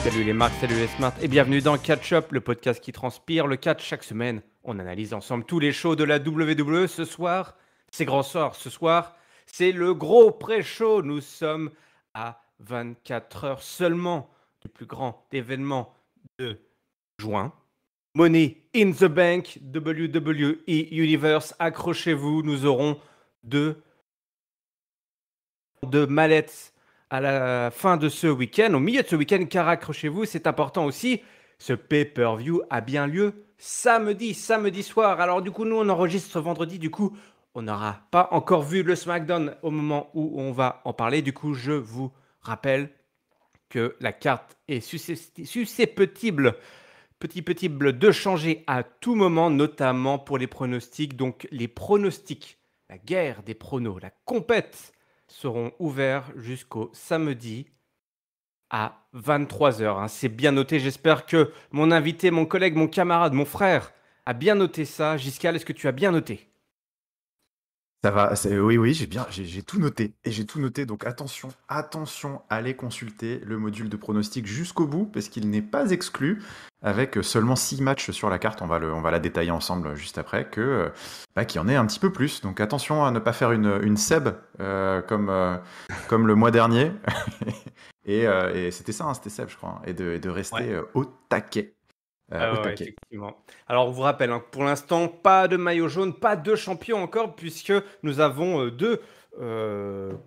Salut les marques, salut les smarts et bienvenue dans Catch Up, le podcast qui transpire le catch chaque semaine. On analyse ensemble tous les shows de la WWE. Ce soir, c'est grand soir. Ce soir, c'est le gros pré-show. Nous sommes à 24 heures seulement du plus grand événement de juin. Money in the Bank, WWE Universe. Accrochez-vous, nous aurons deux mallettes à la fin de ce week-end, au milieu de ce week-end, car accrochez-vous, c'est important aussi, ce pay-per-view a bien lieu samedi soir. Alors du coup, nous, on enregistre vendredi, du coup, on n'aura pas encore vu le SmackDown au moment où on va en parler. Du coup, je vous rappelle que la carte est susceptible de changer à tout moment, notamment pour les pronostics. Donc les pronostics, la guerre des pronos, la compète seront ouverts jusqu'au samedi à 23 heures. C'est bien noté. J'espère que mon invité, mon collègue, mon camarade, mon frère a bien noté ça. Giscal, est-ce que tu as bien noté? Ça va, oui, j'ai tout noté. Et j'ai tout noté, donc attention, allez consulter le module de pronostic jusqu'au bout, parce qu'il n'est pas exclu, avec seulement 6 matchs sur la carte, on va la détailler ensemble juste après, qu'il y en ait un petit peu plus. Donc attention à ne pas faire une seb comme le mois dernier. Et c'était ça, c'était seb, je crois, et de rester au taquet. Au Ouais, taquet. effectivement. Alors, on vous rappelle, pour l'instant, pas de maillot jaune, pas de champion encore, puisque nous avons deux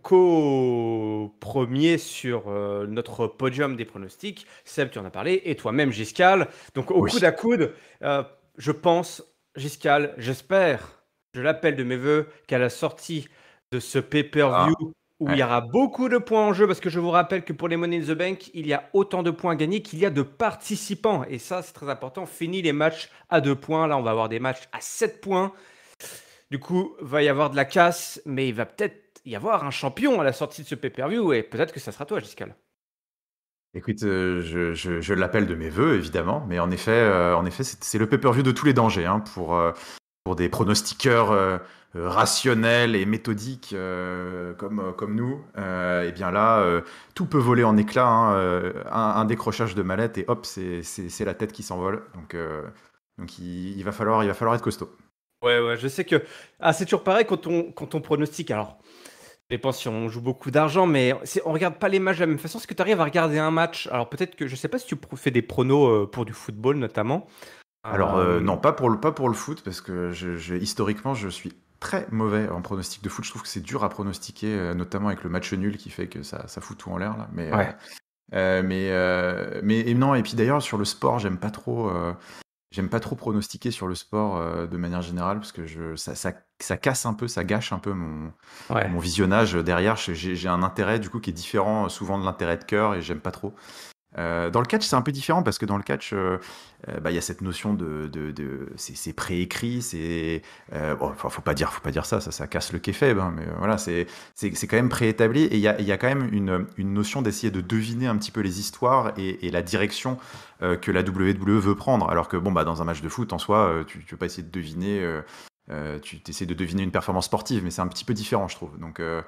co-premiers sur notre podium des pronostics. Seb, tu en as parlé, et toi-même, Giscal. Donc, au Oui. coude à coude, je pense, Giscal, j'espère, je l'appelle de mes voeux, qu'à la sortie de ce pay-per-view, où il y aura beaucoup de points en jeu, parce que je vous rappelle que pour les Money in the Bank, il y a autant de points à gagner qu'il y a de participants. Et ça, c'est très important. Fini les matchs à 2 points. Là, on va avoir des matchs à 7 points. Du coup, va y avoir de la casse, mais il va peut-être y avoir un champion à la sortie de ce pay-per-view. Et peut-être que ça sera toi, Giscal. Écoute, je l'appelle de mes voeux, évidemment, mais en effet, c'est le pay-per-view de tous les dangers, hein, pour des pronostiqueurs rationnels et méthodiques comme nous. Et bien là, tout peut voler en éclats, hein, un décrochage de mallette et hop, c'est la tête qui s'envole. Donc il va falloir être costaud. Ouais, je sais que c'est toujours pareil quand on pronostique. Alors, ça dépend si on joue beaucoup d'argent, mais on regarde pas les matchs de la même façon. Est-ce que tu arrives à regarder un match? Alors peut-être que je sais pas si tu fais des pronos pour du football notamment. Alors Euh, non, pas pour le foot, parce que historiquement, je suis très mauvais en pronostic de foot. Je trouve que c'est dur à pronostiquer, notamment avec le match nul qui fait que ça fout tout en l'air là. ouais. Mais et non. Et puis d'ailleurs sur le sport, j'aime pas trop pronostiquer sur le sport de manière générale, parce que ça casse un peu, ça gâche un peu Ouais. mon visionnage derrière. J'ai un intérêt du coup qui est différent souvent de l'intérêt de cœur, et j'aime pas trop. Dans le catch, c'est un peu différent, parce que dans le catch, il y a cette notion c'est préécrit, faut pas dire ça casse le kayfabe, hein, mais voilà, c'est quand même préétabli, et il y a quand même une notion d'essayer de deviner un petit peu les histoires et la direction que la WWE veut prendre. Alors que dans un match de foot en soi, tu veux pas essayer de deviner. Tu essaies de deviner une performance sportive, mais c'est un petit peu différent, je trouve. Donc là,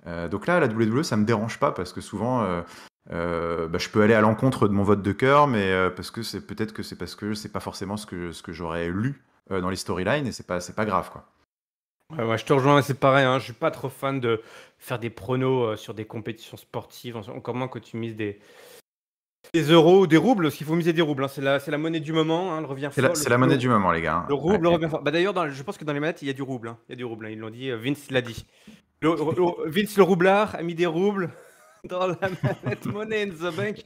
la WWE, ça me dérange pas, parce que souvent, je peux aller à l'encontre de mon vote de cœur, mais parce que c'est parce que c'est pas forcément ce que j'aurais lu dans les storylines, et c'est pas grave, quoi. Ouais, je te rejoins, c'est pareil, hein, je suis pas trop fan de faire des pronos sur des compétitions sportives, encore moins que tu mises des euros ou des roubles, parce qu'il faut miser des roubles, hein, c'est la monnaie du moment, hein, elle revient fort. C'est la monnaie du moment, les gars, Le hein. rouble Ouais. revient fort. Bah, d'ailleurs, je pense que dans les manettes, il y a du rouble, hein, il y a du rouble, hein, ils l'ont dit, Vince l'a dit. Vince le roublard a mis des roubles dans la manette Money in the Bank.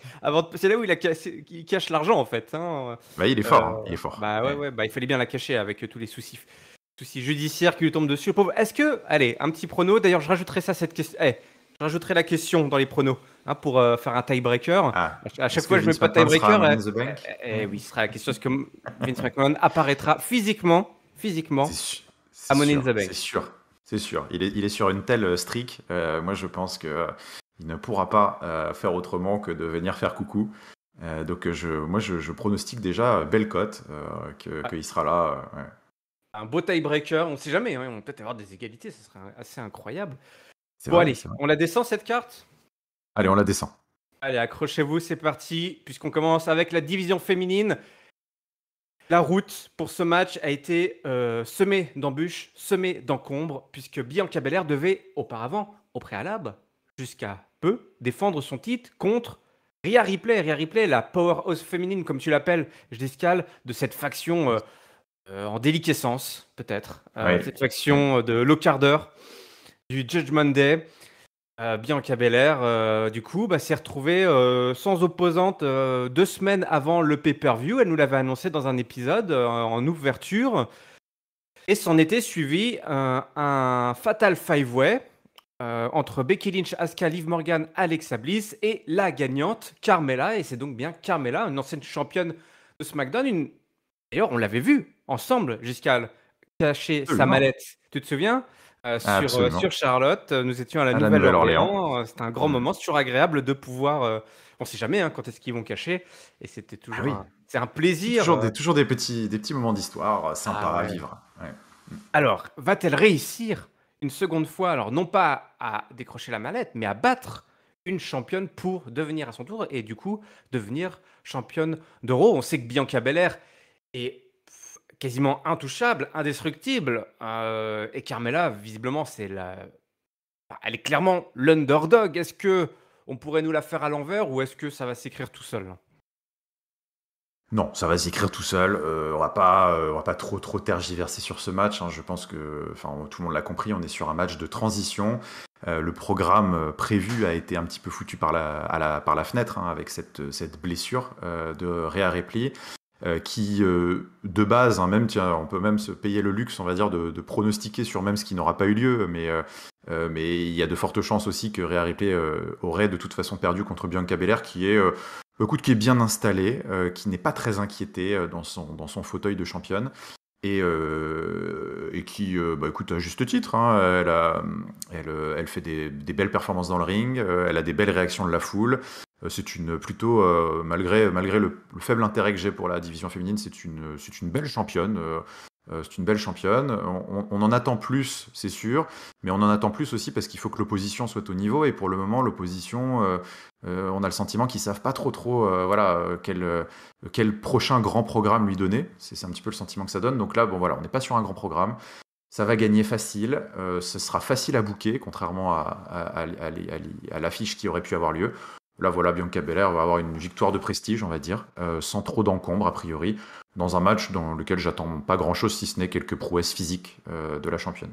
C'est là où il cache l'argent, en fait, hein. Bah, il est fort, hein, il est fort. Bah Ouais. ouais, bah, il fallait bien la cacher avec tous les soucis judiciaires qui lui tombent dessus. Le pauvre. Est-ce que, allez, un petit prono. D'ailleurs, je rajouterai ça cette question. Je rajouterai la question dans les pronos, hein, pour faire un tiebreaker. À chaque Est-ce fois, que je mets Vince pas de McMahon sera tiebreaker. Money in the Bank? Oui, ce sera la question, est-ce que Vince McMahon apparaîtra physiquement à Money in the C'est Bank? sûr, c'est sûr. Il est sur une telle streak. Moi, je pense que il ne pourra pas faire autrement que de venir faire coucou. Donc, je pronostique déjà belle cote qu'il sera là. Ouais. Un beau tiebreaker, on sait jamais, hein, on peut peut-être avoir des égalités, ce serait assez incroyable. C'est Bon, vrai, allez, c'est vrai. on la descend cette carte? Allez, on la descend. Allez, accrochez-vous, c'est parti, puisqu'on commence avec la division féminine. La route pour ce match a été semée d'embûches, semée d'encombres, puisque Bianca Belair devait auparavant, au préalable, jusqu'à peu, défendre son titre contre Rhea Ripley. Rhea Ripley, la powerhouse féminine, comme tu l'appelles, Giscal, de cette faction en déliquescence, peut-être. Oui, Cette oui. faction de low carder du Judgment Day. Bianca Belair, du coup, s'est retrouvée sans opposante 2 semaines avant le pay-per-view. Elle nous l'avait annoncé dans un épisode en ouverture. Et s'en était suivi un Fatal Five-Way entre Becky Lynch, Asuka, Liv Morgan, Alexa Bliss et la gagnante, Carmella. Et c'est donc bien Carmella, une ancienne championne de SmackDown. D'ailleurs, on l'avait vue ensemble, Giscal, cacher sa Absolument. mallette. Tu te souviens? Sur Absolument. Charlotte, nous étions à la À la Nouvelle-Orléans. Nouvelle-Orléans. C'était un grand Mm. moment, c'est toujours agréable de pouvoir. On ne sait jamais quand est-ce qu'ils vont cacher. Et c'était Ah toujours oui. c'est un plaisir. Toujours des petits moments d'histoire Ah sympas à ouais. vivre. Ouais. Alors, va-t-elle réussir une seconde fois, alors non pas à décrocher la mallette, mais à battre une championne pour devenir à son tour et du coup devenir championne d'Euro? On sait que Bianca Belair est quasiment intouchable, indestructible. Et Carmella, visiblement, elle est clairement l'underdog. Est-ce que on pourrait nous la faire à l'envers ou est-ce que ça va s'écrire tout seul? Non, ça va s'écrire tout seul. On va pas trop tergiverser sur ce match, hein. Je pense que, enfin, tout le monde l'a compris, on est sur un match de transition. Le programme prévu a été un petit peu foutu par la fenêtre, hein, avec cette blessure de Rhea Ripley. Qui de base, hein, même tiens, on peut même se payer le luxe, on va dire, de pronostiquer sur même ce qui n'aura pas eu lieu, mais il y a de fortes chances aussi que Rhea Ripley aurait de toute façon perdu contre Bianca Belair, qui est écoute, qui est bien installée, qui n'est pas très inquiétée dans son fauteuil de championne. Et qui, bah, écoute, à juste titre, hein, elle fait des belles performances dans le ring, elle a des belles réactions de la foule. C'est une plutôt, malgré le faible intérêt que j'ai pour la division féminine, c'est une belle championne. C'est une belle championne. On en attend plus, c'est sûr, mais on en attend plus aussi parce qu'il faut que l'opposition soit au niveau. Et pour le moment, l'opposition, on a le sentiment qu'ils savent pas trop, voilà, quel prochain grand programme lui donner. C'est un petit peu le sentiment que ça donne. Donc là, bon voilà, on n'est pas sur un grand programme. Ça va gagner facile. Ce sera facile à booker, contrairement à l'affiche qui aurait pu avoir lieu. Là, voilà, Bianca Belair va avoir une victoire de prestige, on va dire, sans trop d'encombre, a priori, dans un match dans lequel j'attends pas grand-chose, si ce n'est quelques prouesses physiques de la championne.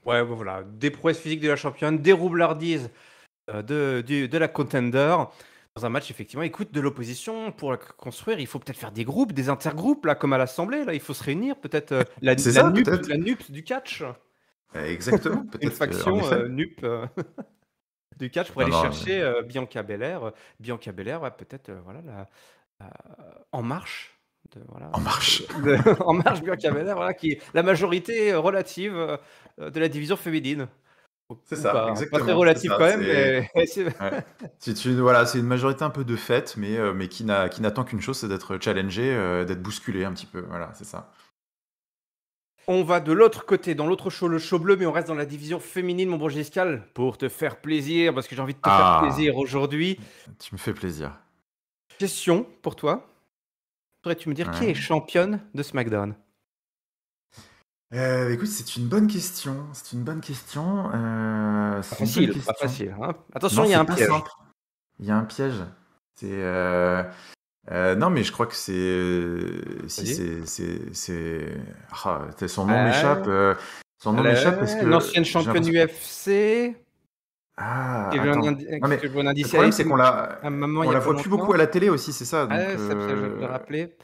Ouais, voilà, des prouesses physiques de la championne, des roublardises de la contender. Dans un match, effectivement, écoute, de l'opposition, pour la construire, il faut peut-être faire des groupes, des intergroupes, là, comme à l'Assemblée, là, il faut se réunir, peut-être C'est ça, peut-être. la NUP du catch, Exactement, une peut-être que, en faction effet. NUP du catch pour Non, aller non, chercher Bianca Belair. Bianca Belair, ouais, peut-être, voilà, En Marche. Voilà, en marche. En Marche, Bianca Belair, voilà, qui est la majorité relative de la division féminine. C'est Ou ça, pas, hein. Pas très exactement, c'est relative ça. quand même, mais Ouais. Voilà, c'est une majorité un peu de fait, mais qui n'attend qu'une chose, c'est d'être challengé, d'être bousculé un petit peu. Voilà, c'est ça. on va de l'autre côté, dans l'autre show, le show bleu, mais on reste dans la division féminine, mon bon Giscal, pour te faire plaisir, parce que j'ai envie de te faire Ah, plaisir aujourd'hui. tu me fais plaisir. Question pour toi. Pourrais-tu me dire qui Ouais. est championne de SmackDown? Écoute, c'est une bonne question. C'est une bonne question. Pas C'est une bonne facile, pas question. facile, hein. Attention, Non, il y a c'est un pas piège. simple. Il y a un piège. C'est non, mais je crois que si Vas-y. son nom m'échappe. Son nom m'échappe parce Une que ancienne j'ai championne l'impression. UFC. Ah, Qui veut un attends. indi Non, mais qui veut un le indice, elle a problème, été c'est à maman il on y a la pas voit plus beaucoup longtemps. à la télé aussi, c'est ça. Donc, Ouais, c'est ça, je le rappeler.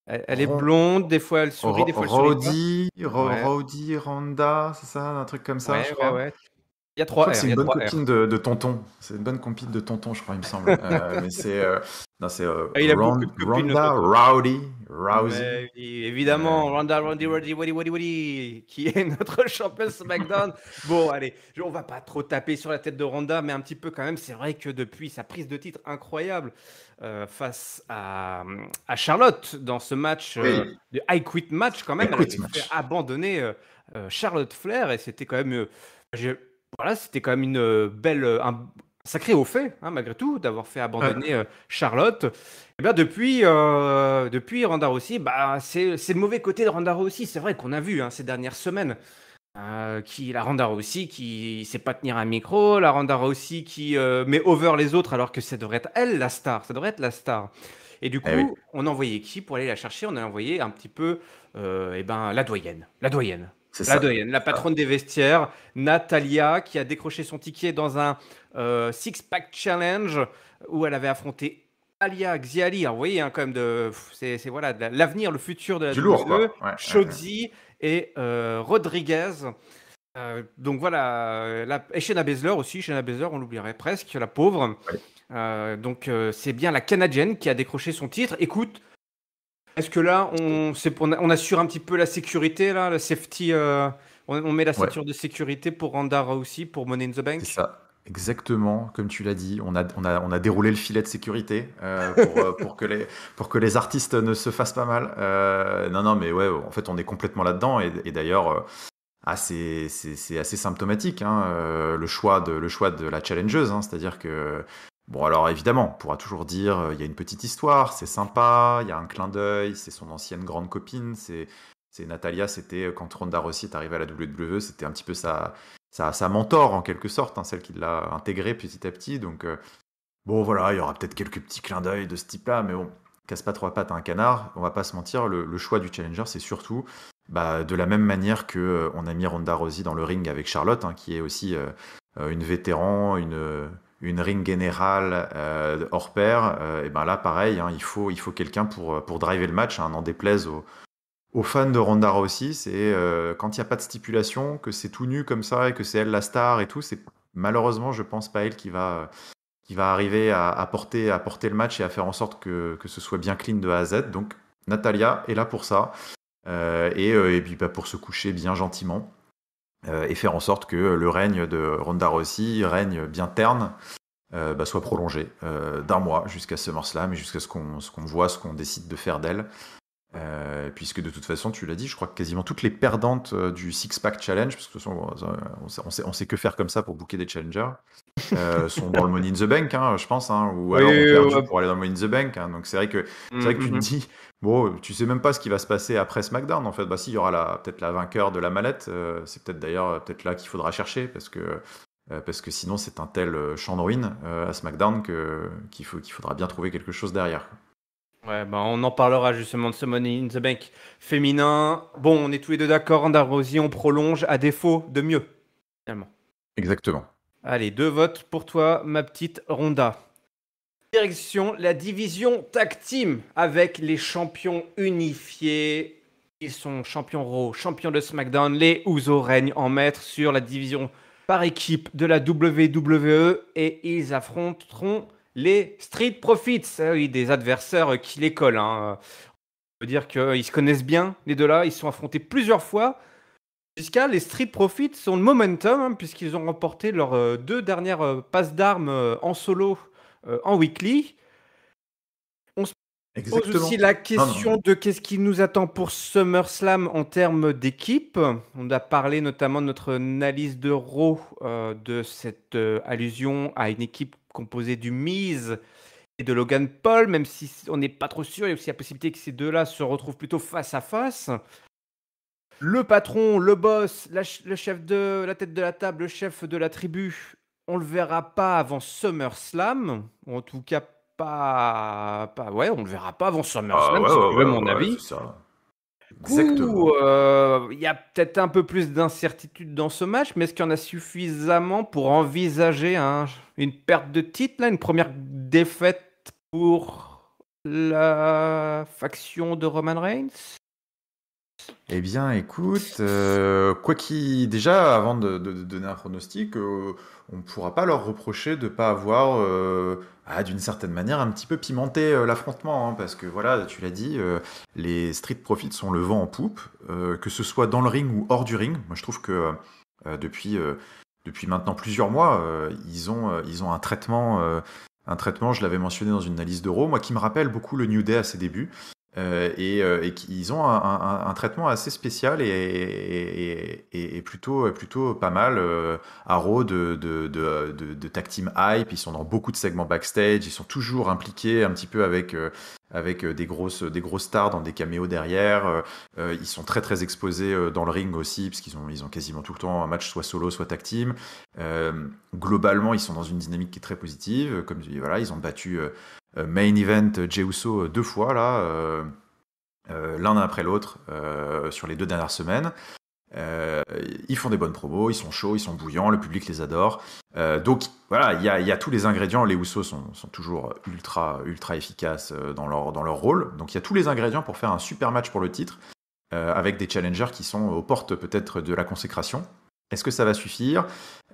Elle est Ron- blonde, des fois elle sourit, des fois elle sourit pas. Ouais, Rowdy, Randa, c'est ça, un truc comme ça, je ouais, ouais, crois. ouais. Il y a Je crois 3 que R, c'est il y une a bonne 3 copine R. de tonton. C'est une bonne compine de tonton, je crois, il me semble. Mais c'est non, c'est Ah, il a beaucoup de copines, le Ronda tonton. Rousey. Mais oui, évidemment, Euh, Ronda Rousey, Woody, qui est notre championne SmackDown. Bon, allez, on va pas trop taper sur la tête de Ronda, mais un petit peu quand même. C'est vrai que depuis sa prise de titre incroyable face à Charlotte dans ce match oui, de I Quit match, quand même, elle écoute, avait fait match. abandonner Charlotte Flair et c'était quand même, j'ai- voilà, c'était quand même une belle, sacré au fait, hein, malgré tout, d'avoir fait abandonner Charlotte. Et bien depuis Ronda Rousey, bah, c'est le mauvais côté de Ronda Rousey. C'est vrai qu'on a vu ces dernières semaines la Ronda Rousey qui sait pas tenir un micro, la Ronda Rousey qui met over les autres alors que ça devrait être elle la star, ça devrait être la star. Et du Eh oui, coup, on a envoyé qui pour aller la chercher? On a envoyé un petit peu la doyenne. La doyenne. c'est La ça. doyenne, la patronne des vestiaires, Natalia, qui a décroché son ticket dans un six-pack challenge où elle avait affronté Alia Xiali. Alors, vous voyez, quand même, c'est voilà, l'avenir, le futur de la Du lourd, WWE. quoi. Ouais, ouais, ouais. Shotzi et Rodriguez. Donc voilà, et Shayna Baszler aussi. Shayna Baszler, on l'oublierait presque, la pauvre. Ouais. C'est bien la Canadienne qui a décroché son titre. Écoute, est-ce que là, on assure un petit peu la sécurité, là, le safety, on met la Ouais. ceinture de sécurité pour Ronda Rousey, pour Money in the C'est Bank? ça, exactement comme tu l'as dit. On a déroulé le filet de sécurité pour que les artistes ne se fassent pas mal. Non, non, mais ouais, en fait, on est complètement là-dedans. Et d'ailleurs, c'est assez symptomatique, hein, le choix de la challengeuse. Hein, c'est-à-dire que, bon, alors évidemment, on pourra toujours dire il y a une petite histoire, c'est sympa, il y a un clin d'œil, c'est son ancienne grande copine, c'est Natalia, c'était quand Ronda Rousey est arrivée à la WWE, c'était un petit peu sa mentor en quelque sorte, hein, celle qui l'a intégrée petit à petit. Donc bon voilà, il y aura peut-être quelques petits clins d'œil de ce type-là, mais bon, casse pas trois pattes à un canard, on va pas se mentir, le choix du challenger c'est surtout de la même manière que on a mis Ronda Rousey dans le ring avec Charlotte, hein, qui est aussi une vétéran, une ring générale hors pair, et ben là pareil, hein, il faut quelqu'un pour driver le match, hein, n'en déplaise aux fans de Ronda Rousey. C'est quand il n'y a pas de stipulation, que c'est tout nu comme ça et que c'est elle la star et tout, c'est malheureusement, je pense, pas elle qui va arriver à porter le match et à faire en sorte que ce soit bien clean de A à Z. Donc Natalia est là pour ça et puis pour se coucher bien gentiment et faire en sorte que le règne de Ronda Rousey, règne bien terne, soit prolongé d'un mois jusqu'à SummerSlam et jusqu'à ce qu'on voit, ce qu'on décide de faire d'elle. Puisque de toute façon, tu l'as dit, je crois que quasiment toutes les perdantes du Six Pack Challenge, parce que de toute façon, on sait que faire comme ça pour booker des challengers, sont dans le Money in the Bank, hein, je pense, hein, ou alors ont perdu pour aller dans le Money in the Bank. Hein. Donc c'est vrai que tu te dis, bon, tu sais même pas ce qui va se passer après SmackDown. En fait, bah si, il y aura peut-être la vainqueur de la mallette. C'est peut-être d'ailleurs peut-être là qu'il faudra chercher, parce que sinon c'est un tel champ de ruines à SmackDown qu'il faudra bien trouver quelque chose derrière. Ouais, bah on en parlera justement de ce Money in the Bank féminin. Bon, on est tous les deux d'accord, Ronda Rousey, on prolonge à défaut de mieux, finalement. Exactement. Allez, 2 votes pour toi, ma petite Ronda. Direction la division Tag Team avec les champions unifiés. Ils sont champions Raw, champions de SmackDown. Les Usos règnent en maître sur la division par équipe de la WWE et ils affronteront les Street Profits. Ah oui, des adversaires qui les collent. Hein. On peut dire qu'ils se connaissent bien, les deux-là. Ils se sont affrontés plusieurs fois. Jusqu'à les Street Profits ont le momentum, hein, puisqu'ils ont remporté leurs 2 dernières passes d'armes en solo en weekly. On se pose Exactement. aussi la Non, non. question de qu'est-ce qui nous attend pour SummerSlam en termes d'équipe. On a parlé notamment de notre analyse de Raw, de cette allusion à une équipe composée du Miz et de Logan Paul, même si on n'est pas trop sûr, il y a aussi la possibilité que ces deux-là se retrouvent plutôt face à face. Le patron, le boss, le chef de la tête de la table, le chef de la tribu, on le verra pas avant SummerSlam, ou en tout cas ouais, on le verra pas avant Ah SummerSlam, ouais, si ouais, tu veux ouais, mon ouais, avis. c'est ça. Du coup, Exactement. il y a peut-être un peu plus d'incertitude dans ce match, mais est-ce qu'il y en a suffisamment pour envisager une perte de titre, là, une première défaite pour la faction de Roman Reigns? Eh bien, écoute, déjà, avant de donner un pronostic, on ne pourra pas leur reprocher de ne pas avoir, d'une certaine manière, un petit peu pimenté l'affrontement, hein, parce que voilà, tu l'as dit, les Street Profits sont le vent en poupe, que ce soit dans le ring ou hors du ring. Moi, je trouve que depuis maintenant plusieurs mois, ils ont un traitement, je l'avais mentionné dans une analyse d'Euro, moi qui me rappelle beaucoup le New Day à ses débuts. et qu'ils ont un traitement assez spécial et plutôt pas mal. À Raw de tag team hype, ils sont dans beaucoup de segments backstage, ils sont toujours impliqués un petit peu avec des grosses stars dans des caméos derrière. Ils sont très très exposés dans le ring aussi, parce ils ont quasiment tout le temps un match soit solo, soit tag team. Globalement, ils sont dans une dynamique qui est très positive. Comme tu dis, voilà, ils ont battu main event Jey Uso 2 fois là, l'un après l'autre sur les 2 dernières semaines. Ils font des bonnes promos, ils sont chauds, ils sont bouillants, le public les adore. Donc voilà, il y a tous les ingrédients. Les Usos sont toujours ultra efficaces dans leur rôle. Donc il y a tous les ingrédients pour faire un super match pour le titre, avec des challengers qui sont aux portes peut-être de la consécration. Est-ce que ça va suffire?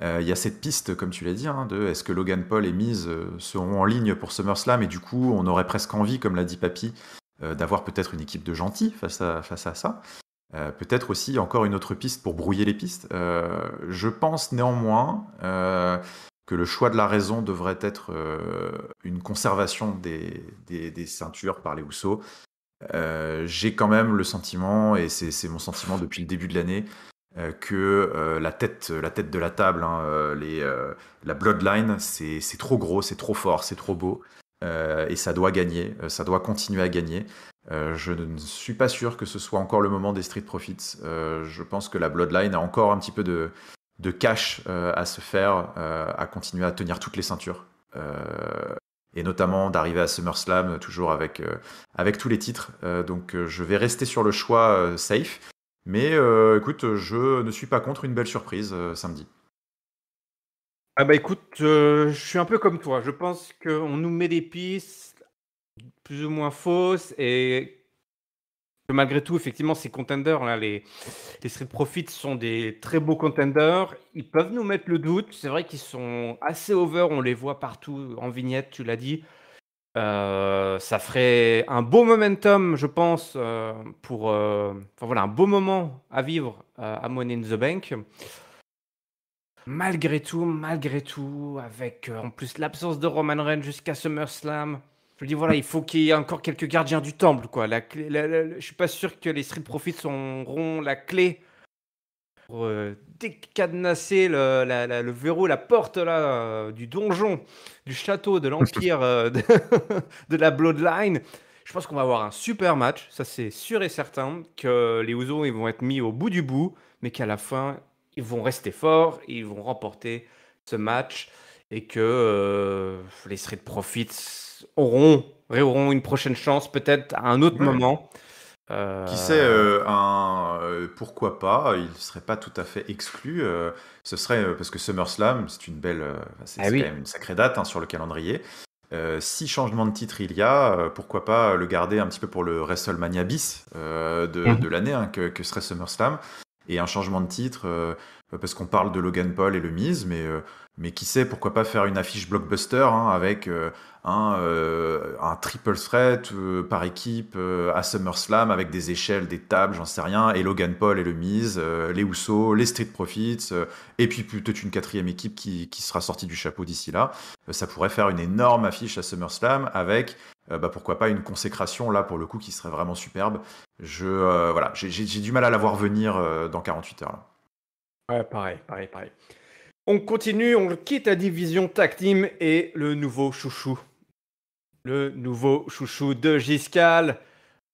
Il y a cette piste, comme tu l'as dit, hein, de est-ce que Logan Paul et Miz seront en ligne pour SummerSlam, et du coup on aurait presque envie, comme l'a dit Papy, d'avoir peut-être une équipe de gentils face à ça. Peut-être aussi encore une autre piste pour brouiller les pistes. Je pense néanmoins que le choix de la raison devrait être une conservation des ceintures par les Usos. J'ai quand même le sentiment, et c'est mon sentiment depuis le début de l'année, que la tête de la table, hein, la Bloodline, c'est trop gros, c'est trop fort, c'est trop beau, et ça doit gagner, ça doit continuer à gagner. Je ne suis pas sûr que ce soit encore le moment des Street Profits. Je pense que la Bloodline a encore un petit peu de cash à se faire, à continuer à tenir toutes les ceintures. Et notamment d'arriver à SummerSlam toujours avec tous les titres. Donc je vais rester sur le choix safe. Mais écoute, je ne suis pas contre une belle surprise samedi. Ah bah écoute, je suis un peu comme toi. Je pense qu'on nous met des pistes plus ou moins fausses et que malgré tout, effectivement, ces contenders, là, les Street Profits sont des très beaux contenders. Ils peuvent nous mettre le doute. C'est vrai qu'ils sont assez over. On les voit partout en vignette, tu l'as dit. Ça ferait un beau momentum, je pense, pour enfin voilà, un beau moment à vivre à Money in the Bank. Malgré tout, avec en plus l'absence de Roman Reigns jusqu'à SummerSlam, je me dis voilà, il faut qu'il y ait encore quelques gardiens du temple, quoi. Je suis pas sûr que les Street Profits auront la clé pour décadenasser le verrou, la porte là, du donjon, du château, de l'empire, de la Bloodline. Je pense qu'on va avoir un super match, ça c'est sûr et certain, que les Usos ils vont être mis au bout du bout, mais qu'à la fin, ils vont rester forts, et ils vont remporter ce match, et que les Street Profits auront une prochaine chance, peut-être à un autre Ouais. moment. Qui sait, pourquoi pas, il ne serait pas tout à fait exclu. Ce serait parce que SummerSlam, c'est une belle, c'est Ah quand oui. même une sacrée date hein, sur le calendrier. Si changement de titre il y a, pourquoi pas le garder un petit peu pour le WrestleMania bis de l'année hein, que serait SummerSlam. Et un changement de titre, parce qu'on parle de Logan Paul et le Miz, mais qui sait, pourquoi pas faire une affiche blockbuster hein, avec un triple threat par équipe à SummerSlam avec des échelles, des tables, j'en sais rien, et Logan Paul et le Miz, les Usos, les Street Profits, et puis peut-être une quatrième équipe qui sera sortie du chapeau d'ici là. Ça pourrait faire une énorme affiche à SummerSlam avec pourquoi pas une consécration là pour le coup qui serait vraiment superbe. Voilà, j'ai du mal à la voir venir dans 48 heures là. Ouais, pareil. On continue, on quitte la division tag team et le nouveau chouchou. Le nouveau chouchou de Giscal,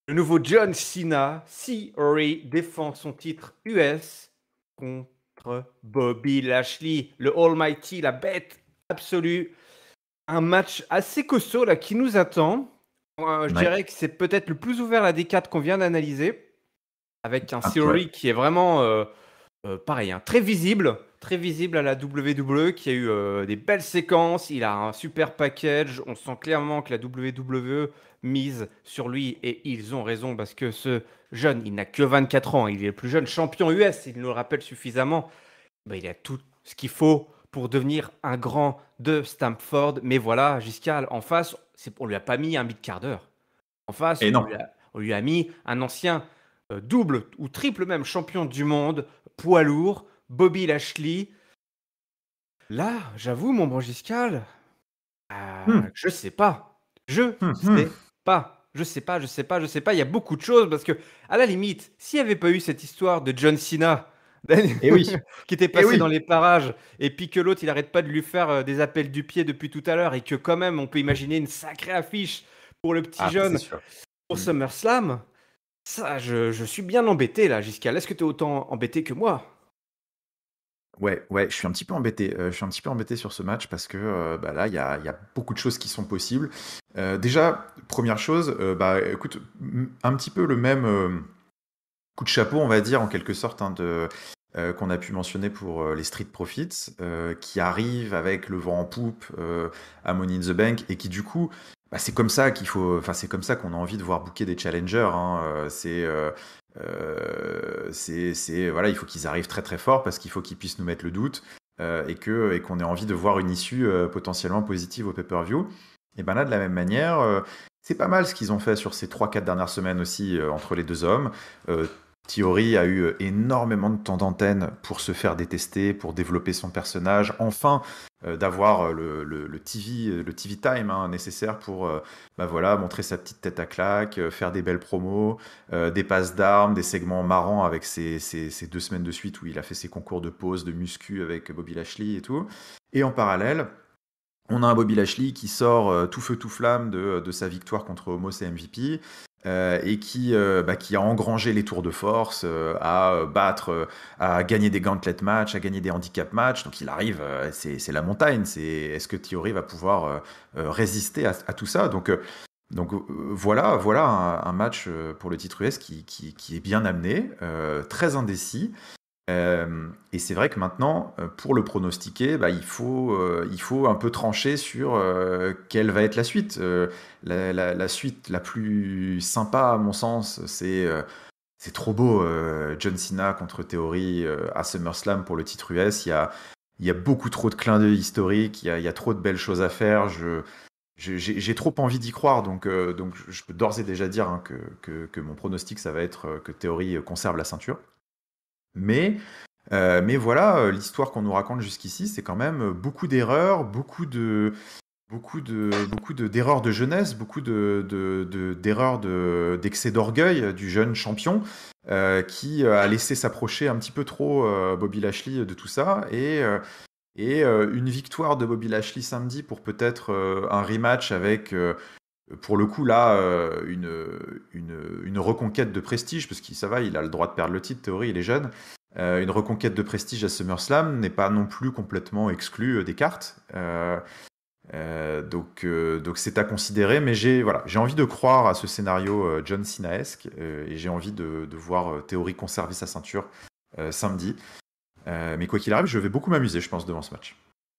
le nouveau John Cena. Theory défend son titre US contre Bobby Lashley, le Almighty, la bête absolue. Un match assez costaud là qui nous attend. Je Ouais. dirais que c'est peut-être le plus ouvert à des 4 qu'on vient d'analyser, avec un Ah, Theory ouais. qui est vraiment pareil, hein, très visible à la WWE, qui a eu des belles séquences. Il a un super package. On sent clairement que la WWE mise sur lui, et ils ont raison parce que ce jeune, il n'a que 24 ans. Il est le plus jeune champion US, il nous le rappelle suffisamment. Ben, il a tout ce qu'il faut pour devenir un grand de Stamford. Mais voilà, Giscal, en face, on lui a pas mis un mid-quart d'heure. En face, Et non. on lui a mis un ancien double ou triple même champion du monde, poids lourd, Bobby Lashley. Là, j'avoue, mon bon Giscal, Hmm. je sais pas. Je Hmm, hmm. sais pas. Je sais pas, je sais pas, je sais pas. Il y a beaucoup de choses parce que, à la limite, s'il n'y avait pas eu cette histoire de John Cena Et oui, qui était et passé dans oui. les parages et puis que l'autre il arrête pas de lui faire des appels du pied depuis tout à l'heure et que quand même on peut imaginer une sacrée affiche pour le petit Ah, ça c'est jeune sûr. pour Mm. SummerSlam, ça je suis bien embêté là, Giscard. Est-ce que tu es autant embêté que moi? Ouais, ouais, je suis un petit peu embêté. Je suis un petit peu embêté sur ce match parce que bah là, il y a beaucoup de choses qui sont possibles. Déjà, première chose, bah écoute, un petit peu le même coup de chapeau, on va dire, en quelque sorte, hein, qu'on a pu mentionner pour les Street Profits, qui arrivent avec le vent en poupe à Money in the Bank et qui, du coup, bah, c'est comme ça enfin, c'est comme ça qu'on a envie de voir booker des challengers. Hein, voilà, il faut qu'ils arrivent très très fort parce qu'il faut qu'ils puissent nous mettre le doute et qu'on ait envie de voir une issue potentiellement positive au pay-per-view. Et ben là, de la même manière, c'est pas mal ce qu'ils ont fait sur ces 3-4 dernières semaines aussi entre les deux hommes. Theory a eu énormément de temps d'antenne pour se faire détester, pour développer son personnage, enfin d'avoir le TV time hein, nécessaire pour bah voilà, montrer sa petite tête à claque, faire des belles promos, des passes d'armes, des segments marrants avec ces 2 semaines de suite où il a fait ses concours de pose, de muscu avec Bobby Lashley et tout. Et en parallèle, on a un Bobby Lashley qui sort tout feu tout flamme de sa victoire contre Omos et MVP et qui a engrangé les tours de force, à battre, à gagner des gauntlet matchs, à gagner des handicap matchs. Donc il arrive, c'est la montagne. Est-ce que Theory va pouvoir résister à tout ça? Donc voilà un match pour le titre US qui est bien amené, très indécis. Et c'est vrai que maintenant, pour le pronostiquer, bah, il faut un peu trancher sur quelle va être la suite. La suite la plus sympa, à mon sens, c'est trop beau. John Cena contre Theory à SummerSlam pour le titre US. Il y a beaucoup trop de clins d'œil historiques, il y a trop de belles choses à faire. J'ai trop envie d'y croire, donc je peux d'ores et déjà dire hein, que mon pronostic, ça va être que Theory conserve la ceinture. Mais voilà, l'histoire qu'on nous raconte jusqu'ici, c'est quand même beaucoup d'erreurs, d'erreurs de jeunesse, d'erreurs d'excès d'orgueil du jeune champion qui a laissé s'approcher un petit peu trop Bobby Lashley de tout ça. Et une victoire de Bobby Lashley samedi pour peut-être un rematch avec, pour le coup, là, une reconquête de prestige, parce que ça va, il a le droit de perdre le titre, théorie, il est jeune. Une reconquête de prestige à SummerSlam n'est pas non plus complètement exclue des cartes. Donc c'est à considérer, mais j'ai envie de croire à ce scénario John Cena-esque et j'ai envie de voir Theory conserver sa ceinture samedi. Mais quoi qu'il arrive, je vais beaucoup m'amuser, je pense, devant ce match.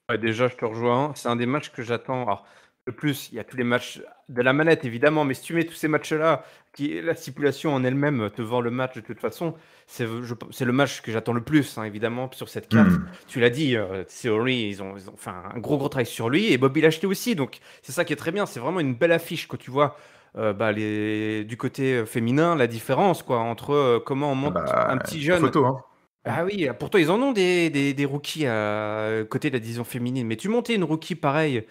Ouais, déjà, je te rejoins. C'est un des matchs que j'attends. Alors, le plus, il y a tous les matchs de la manette, évidemment, mais si tu mets tous ces matchs-là, la stipulation en elle-même te vend le match de toute façon, c'est le match que j'attends le plus, hein, évidemment, sur cette carte. Hmm. Tu l'as dit, Theory, ils ont fait un gros travail sur lui, et Bobby Lashley aussi, donc c'est ça qui est très bien. C'est vraiment une belle affiche quand tu vois bah, du côté féminin la différence quoi, entre comment on Ah monte un bah, petit pas jeune. photo, hein. Ah oui, pourtant ils en ont des rookies à côté de la division féminine. Mais tu montais une rookie pareille,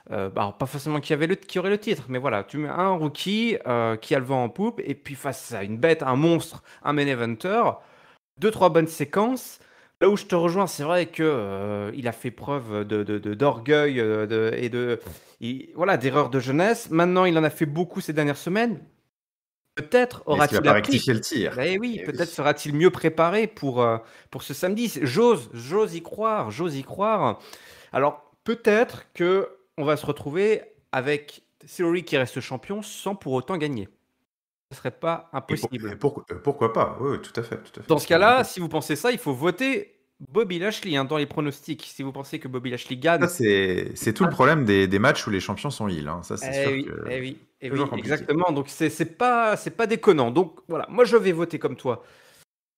bah, alors pas forcément qui aurait le titre, mais voilà, tu mets un rookie qui a le vent en poupe, et puis face à une bête, un monstre, un main eventer, deux, trois bonnes séquences. Là où je te rejoins, c'est vrai que il a fait preuve d'orgueil voilà, d'erreur de jeunesse. Maintenant, il en a fait beaucoup ces dernières semaines. Peut-être Mais est-ce qu'il va aura-t-il pas appris. rectifier le tir? Eh oui, Eh peut-être oui. sera-t-il mieux préparé pour ce samedi. J'ose y croire, j'ose y croire. Alors, peut-être que on va se retrouver avec Theory qui reste champion sans pour autant gagner. Ce serait pas impossible. Pourquoi pas? Oui, oui, tout à fait, tout à fait. Dans ce C'est une bonne cas-là, idée. si vous pensez ça, il faut voter Bobby Lashley hein, dans les pronostics. Si vous pensez que Bobby Lashley Ça, gagne, c'est tout le problème des matchs où les champions sont heal, hein. Ça, c'est eh sûr que oui, eh oui, eh c'est toujours oui, compliqué. exactement. Donc c'est pas déconnant. Donc voilà, moi je vais voter comme toi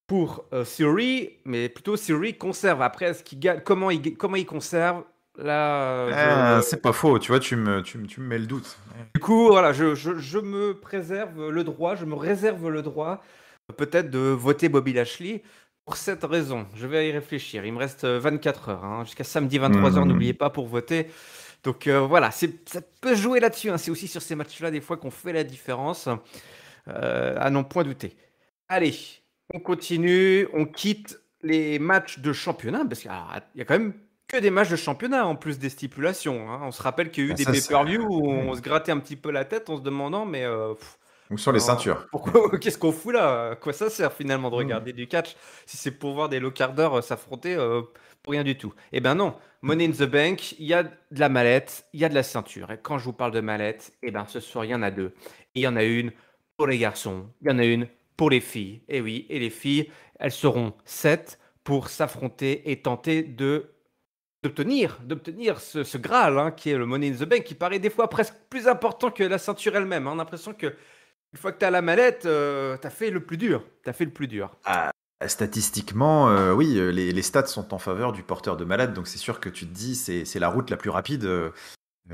pour Theory, mais plutôt Theory conserve. Après, ce qu'il gagne, comment il conserve, là, C'est pas faux, tu vois, tu me mets le doute. du coup, voilà, je me préserve le droit, je me réserve le droit, peut-être de voter Bobby Lashley. Pour cette raison, je vais y réfléchir. Il me reste 24 heures, hein, jusqu'à samedi 23 heures. Hmm. N'oubliez pas pour voter. Donc voilà, ça peut jouer là-dessus, hein. C'est aussi sur ces matchs-là, des fois, qu'on fait la différence, à n'en point douter. Allez, on continue, on quitte les matchs de championnat, parce qu'il y a quand même que des matchs de championnat en plus des stipulations, hein. On se rappelle qu'il y a eu Bah, des ça, pay-per-view où oui. on se grattait un petit peu la tête en se demandant, mais Ou sur les ceintures. pourquoi, qu'est-ce qu'on fout là? À quoi ça sert finalement de Mm. regarder du catch si c'est pour voir des low-carders s'affronter pour rien du tout? Eh ben non, Money in the Bank, il y a de la mallette, il y a de la ceinture. Et quand je vous parle de mallette, eh ben ce soir il y en a deux. Et il y en a une pour les garçons, il y en a une pour les filles. Et oui, et les filles, elles seront 7 pour s'affronter et tenter d'obtenir ce Graal, hein, qui est le Money in the Bank, qui paraît des fois presque plus important que la ceinture elle-même, hein. On a l'impression que une fois que tu as la mallette, tu as fait le plus dur. Tu fait le plus dur. Ah, statistiquement, oui, les stats sont en faveur du porteur de malade, donc c'est sûr que tu te dis c'est la route la plus rapide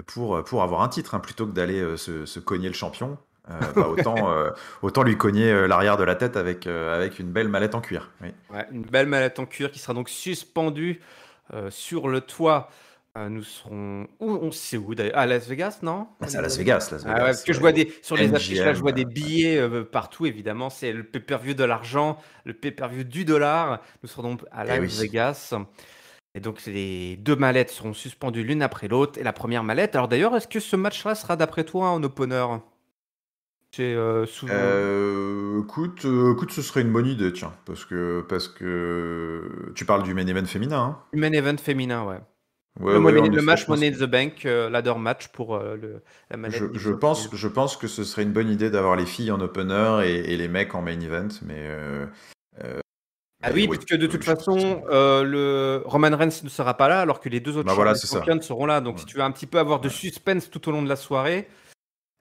pour avoir un titre, hein, plutôt que d'aller se cogner le champion. Bah, autant lui cogner l'arrière de la tête avec une belle mallette en cuir. Oui. Ouais, une belle mallette en cuir qui sera donc suspendue sur le toit. Nous serons. On sait où d'ailleurs? À Las Vegas, non? Ah, c'est à Las Vegas, Las Ah ouais, parce Vegas. que je vois sur les affiches là, je MGM. vois des billets partout, évidemment. C'est le pay-per-view de l'argent, le pay-per-view du dollar. Nous serons donc à Eh Las oui. Vegas. Et donc, les deux mallettes seront suspendues l'une après l'autre. Et la première mallette. Alors d'ailleurs, est-ce que ce match-là sera d'après toi un opener? C'est souvent. Écoute, ce serait une bonne idée, tiens, parce que tu parles du main event féminin, hein. Main event féminin, ouais. Ouais, ouais, en Le effet, match je pense Money que in the Bank, ladder match pour la je, mallette je division pense, féminine. je pense que ce serait une bonne idée d'avoir les filles en opener et les mecs en main event, Ah mais oui, oui, puisque de toute je pense que façon, le Roman Reigns ne sera pas là, alors que les deux autres bah voilà, c'est ça. champions seront là. Donc, Ouais, si tu veux un petit peu avoir de ouais. suspense tout au long de la soirée,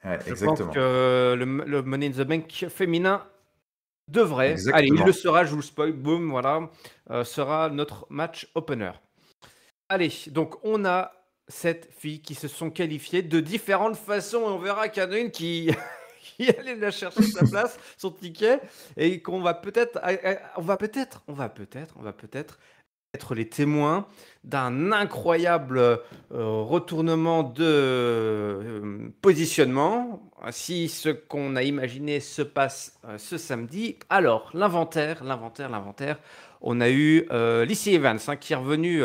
Ouais, je pense exactement. que le Money in the Bank féminin devrait, allez, il le Exactement. sera, je vous le spoil, boum, voilà, sera notre match opener. Allez, donc on a 7 filles qui se sont qualifiées de différentes façons. Et on verra qu'il y en a une qui, qui allait la chercher sa place, son ticket, et qu'on va peut-être, on va peut-être être les témoins d'un incroyable retournement de positionnement. Si ce qu'on a imaginé se passe ce samedi, alors l'inventaire, on a eu Lacey Evans, hein, qui est revenue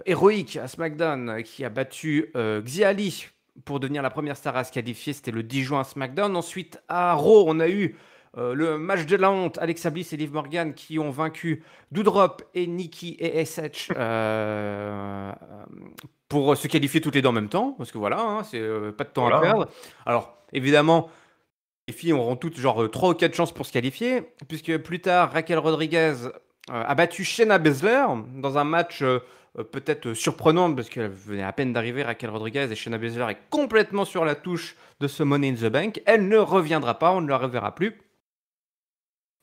héroïque à SmackDown, qui a battu Xia Li pour devenir la première star à se qualifier. C'était le 10 juin à SmackDown. Ensuite, à Raw, on a eu le match de la honte. Alexa Bliss et Liv Morgan qui ont vaincu Doudrop et Nikki et SH pour se qualifier toutes les deux en même temps. Parce que voilà, hein, c'est pas de temps à Voilà, hein. perdre. Alors, évidemment, les filles auront toutes genre 3 ou 4 chances pour se qualifier, puisque plus tard, Raquel Rodriguez a battu Shayna Baszler dans un match peut-être surprenant, parce qu'elle venait à peine d'arriver, Raquel Rodriguez, et Shayna Baszler est complètement sur la touche de ce Money in the Bank. Elle ne reviendra pas, on ne la reverra plus.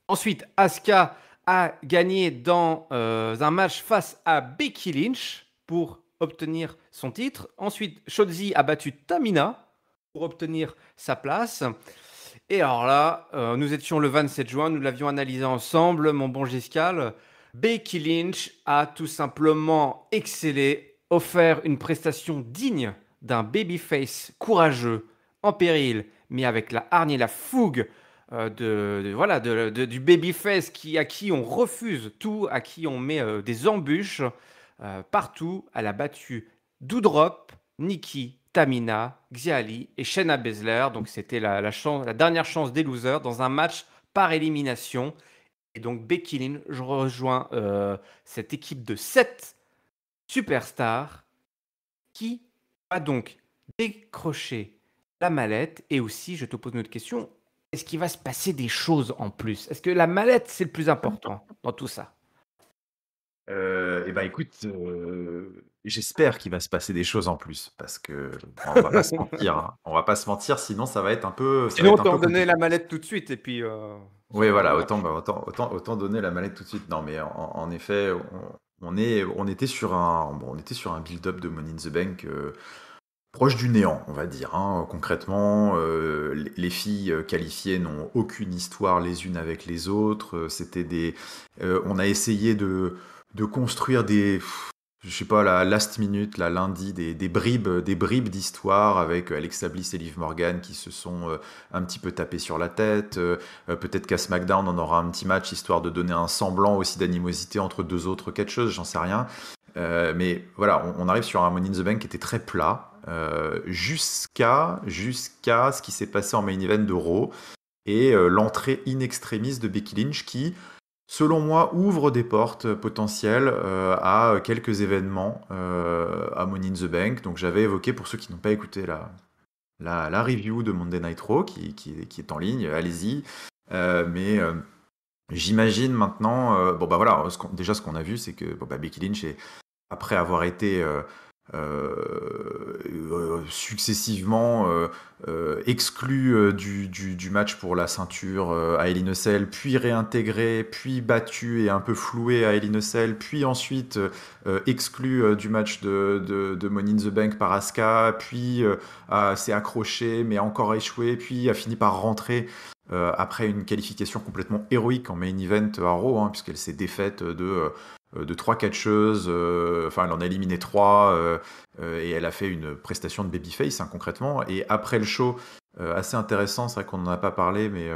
Ensuite, Asuka a gagné dans un match face à Becky Lynch pour obtenir son titre. Ensuite, Shotzi a battu Tamina pour obtenir sa place. Et alors là, nous étions le 27 juin, nous l'avions analysé ensemble, mon bon Giscal. Becky Lynch a tout simplement excellé, offert une prestation digne d'un babyface courageux, en péril, mais avec la hargne et la fougue du babyface à qui on refuse tout, à qui on met des embûches partout. Elle a battu Doudrop, Nikki, Tamina, Xiali et Shayna Baszler. Donc c'était la dernière chance des losers dans un match par élimination. Et donc Becky Lynch, je rejoins cette équipe de 7 superstars qui va donc décrocher la mallette. Et aussi, je te pose une autre question, est-ce qu'il va se passer des choses en plus? Est-ce que la mallette, c'est le plus important dans tout ça? Eh ben écoute, j'espère qu'il va se passer des choses en plus, parce que bon, on va pas se mentir, hein. On va pas se mentir, sinon ça va Sinon, on être un t'en peu redonnait la compliqué. mallette tout de suite et puis ça Oui, aurait voilà, marché. autant donner la mallette tout de suite. Non, mais en effet, on était sur un build-up de Money in the Bank proche du néant, on va dire, hein. Concrètement, les filles qualifiées n'ont aucune histoire les unes avec les autres. On a essayé de construire je sais pas, la last minute, la lundi, des bribes d'histoire avec Alexa Bliss et Liv Morgan qui se sont un petit peu tapés sur la tête. Peut-être qu'à SmackDown, on aura un petit match histoire de donner un semblant aussi d'animosité entre deux autres catcheuses, j'en sais rien. Mais voilà, on arrive sur un Money in the Bank qui était très plat jusqu'à ce qui s'est passé en main event de Raw et l'entrée in extremis de Becky Lynch qui, selon moi, ouvre des portes potentielles à quelques événements à Money in the Bank. Donc j'avais évoqué, pour ceux qui n'ont pas écouté la review de Monday Night Raw, qui est en ligne, allez-y. Mais j'imagine maintenant, bon bah voilà, déjà ce qu'on a vu, c'est que bon, bah, Becky Lynch, après avoir été successivement exclu du match pour la ceinture à Hell in a Cell, puis réintégré, puis battu et un peu floué à Hell in a Cell, puis ensuite exclu du match de Money in the Bank par Asuka, puis s'est accroché mais encore échoué, puis a fini par rentrer après une qualification complètement héroïque en main event à Raw, hein, puisqu'elle s'est défaite de trois catcheuses, enfin elle en a éliminé trois, et elle a fait une prestation de babyface, hein, concrètement. Et après le show, assez intéressant, c'est vrai qu'on n'en a pas parlé, mais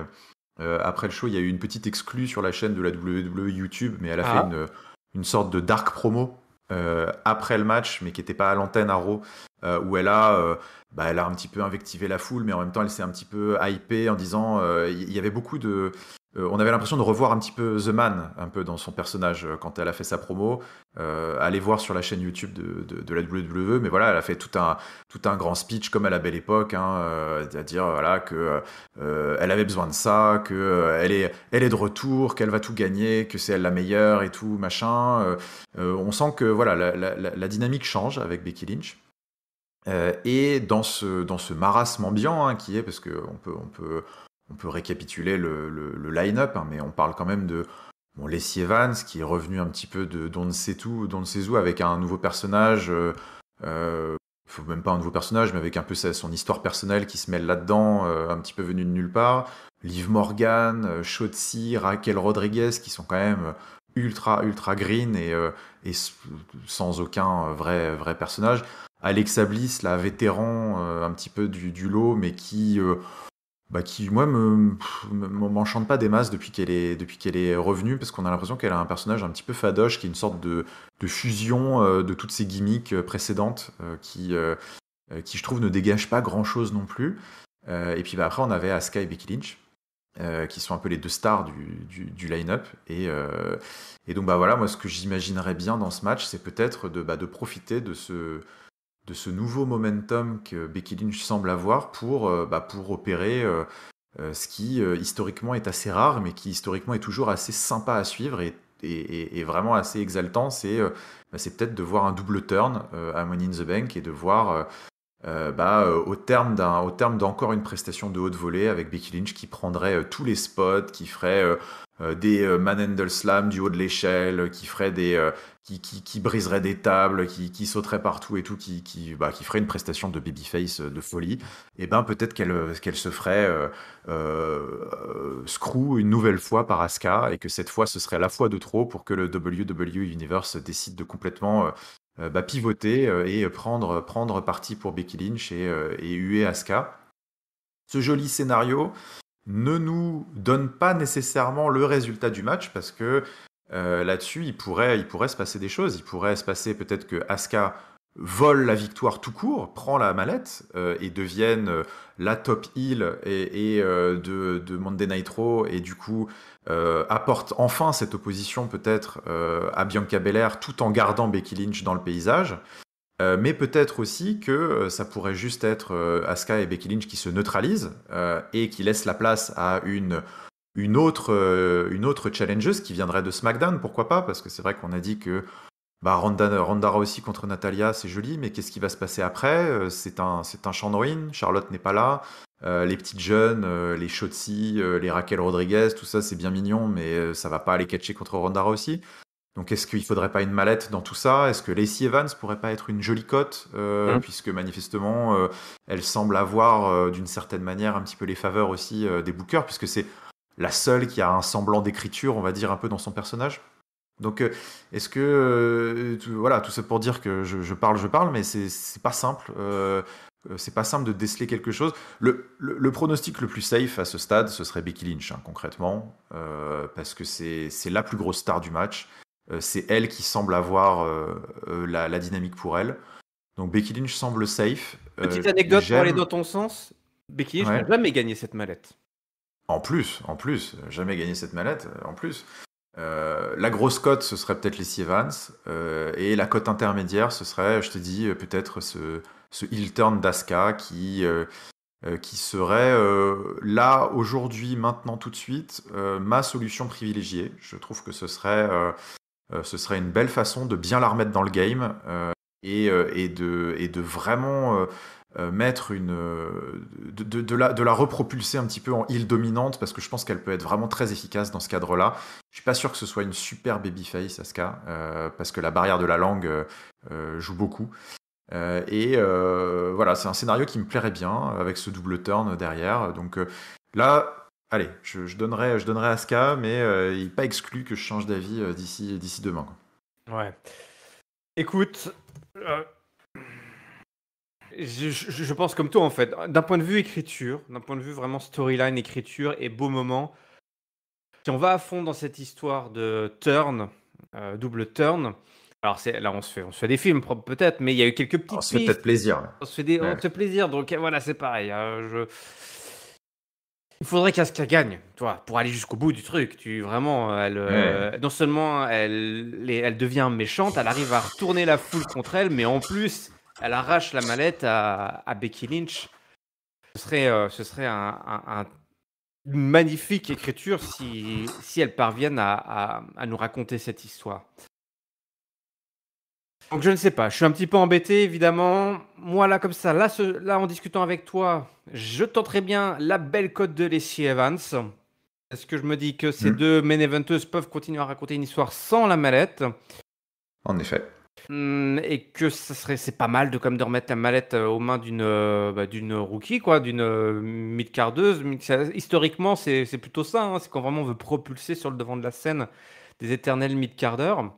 après le show, il y a eu une petite exclue sur la chaîne de la WWE YouTube, mais elle a fait Ah, une sorte de dark promo après le match, mais qui n'était pas à l'antenne à Raw, où elle a un petit peu invectivé la foule, mais en même temps elle s'est un petit peu hypée en disant, il y avait beaucoup de on avait l'impression de revoir un petit peu The Man, un peu dans son personnage quand elle a fait sa promo. Allez voir sur la chaîne YouTube de la WWE, mais voilà, elle a fait tout un grand speech comme à la belle époque, hein, à dire voilà que elle avait besoin de ça, que elle est de retour, qu'elle va tout gagner, que c'est elle la meilleure et tout machin. On sent que voilà la dynamique change avec Becky Lynch. Et dans ce marasme ambiant, hein, qui est, parce qu'on on peut récapituler le line-up, hein, mais on parle quand même de bon, Lacey Evans, qui est revenu un petit peu de d'on ne sait tout, d'on ne sait où, avec un nouveau personnage, faut même pas un nouveau personnage, mais avec un peu son histoire personnelle qui se mêle là-dedans, un petit peu venu de nulle part. Liv Morgan, Shotzi, Raquel Rodriguez, qui sont quand même ultra green et sans aucun vrai personnage. Alexa Bliss, la vétéran un petit peu du lot, mais qui moi m'enchante pas des masses depuis qu'elle est revenue, parce qu'on a l'impression qu'elle a un personnage un petit peu fadoche, qui est une sorte de fusion de toutes ses gimmicks précédentes, qui je trouve ne dégage pas grand chose non plus. Et puis après on avait Asuka et Becky Lynch, qui sont un peu les deux stars du line-up, et donc bah voilà, moi ce que j'imaginerais bien dans ce match, c'est peut-être de profiter de ce nouveau momentum que Becky Lynch semble avoir pour opérer ce qui historiquement est assez rare, mais qui historiquement est toujours assez sympa à suivre et vraiment assez exaltant. C'est peut-être de voir un double turn à Money in the Bank et de voir au terme d'encore une prestation de haute volée avec Becky Lynch qui prendrait tous les spots, qui ferait des manhandle slam du haut de l'échelle, qui ferait qui briserait des tables, qui sauterait partout et tout, qui ferait une prestation de babyface de folie. Et ben peut-être qu'elle se ferait screw une nouvelle fois par Asuka, et que cette fois ce serait la fois de trop pour que le WWE Universe décide de complètement pivoter et prendre parti pour Becky Lynch et huer Asuka. Ce joli scénario ne nous donne pas nécessairement le résultat du match, parce que là-dessus, il pourrait se passer des choses. Il pourrait se passer peut-être que Asuka vole la victoire tout court, prend la mallette et devienne la top heel de Monday Night Raw, et du coup apporte enfin cette opposition peut-être à Bianca Belair, tout en gardant Becky Lynch dans le paysage. Mais peut-être aussi que ça pourrait juste être Asuka et Becky Lynch qui se neutralisent et qui laissent la place à une autre challengeuse qui viendrait de SmackDown, pourquoi pas, parce que c'est vrai qu'on a dit que Ronda Rousey contre Natalia, c'est joli, mais qu'est-ce qui va se passer après? C'est un champ de ruines, Charlotte n'est pas là, les petites jeunes, les Shotzi, les Raquel Rodriguez, tout ça c'est bien mignon, mais ça va pas aller catcher contre Ronda Rousey. Donc est-ce qu'il faudrait pas une mallette dans tout ça? Est-ce que Lacey Evans pourrait pas être une jolie cote, puisque manifestement elle semble avoir d'une certaine manière un petit peu les faveurs aussi des bookers, puisque c'est la seule qui a un semblant d'écriture, on va dire, un peu dans son personnage. Donc, est-ce que voilà, tout ça pour dire que je parle, mais c'est pas simple. C'est pas simple de déceler quelque chose. Le pronostic le plus safe à ce stade, ce serait Becky Lynch, hein, concrètement, parce que c'est la plus grosse star du match. C'est elle qui semble avoir la dynamique pour elle. Donc Becky Lynch semble safe. Petite anecdote pour aller J'aime. dans ton sens, Becky Lynch n'a Ouais. jamais gagné cette mallette. En plus, jamais gagné cette mallette. En plus. La grosse cote, ce serait peut-être Lacey Evans. Et la cote intermédiaire, ce serait, je te dis, peut-être ce heel turn d'Asuka qui serait là, aujourd'hui, maintenant, tout de suite, ma solution privilégiée. Je trouve que ce serait une belle façon de bien la remettre dans le game et de vraiment mettre de la repropulser un petit peu en heel dominante parce que je pense qu'elle peut être vraiment très efficace dans ce cadre-là. Je suis pas sûr que ce soit une super babyface Asuka parce que la barrière de la langue joue beaucoup. Voilà, c'est un scénario qui me plairait bien avec ce double turn derrière. Donc là, allez, je donnerais Asuka, mais il n'est pas exclu que je change d'avis d'ici demain, quoi. Ouais. Écoute, je pense comme toi en fait. D'un point de vue écriture, d'un point de vue vraiment storyline, écriture et beau moment, si on va à fond dans cette histoire de turn, double turn, alors là on se fait des films peut-être, mais il y a eu quelques On petites se fait peut-être pistes. plaisir. On se fait Ouais. plaisir, donc voilà, c'est pareil. Il faudrait qu'Asuka gagne, toi, pour aller jusqu'au bout du truc. Vraiment, Ouais. non seulement elle devient méchante, elle arrive à retourner la foule contre elle, mais en plus, elle arrache la mallette à Becky Lynch. Ce serait une magnifique écriture si elles parviennent à nous raconter cette histoire. Donc je ne sais pas, je suis un petit peu embêté évidemment. Moi là comme ça, là en discutant avec toi, je tenterais bien la belle cote de Lacey Evans. Est-ce que je me dis que ces deux main eventeuses peuvent continuer à raconter une histoire sans la mallette En effet. et que c'est pas mal de remettre la mallette aux mains d'une rookie, quoi, d'une mid-cardeuse. Historiquement, c'est plutôt ça, hein, c'est quand vraiment on veut propulser sur le devant de la scène des éternels mid-cardeurs.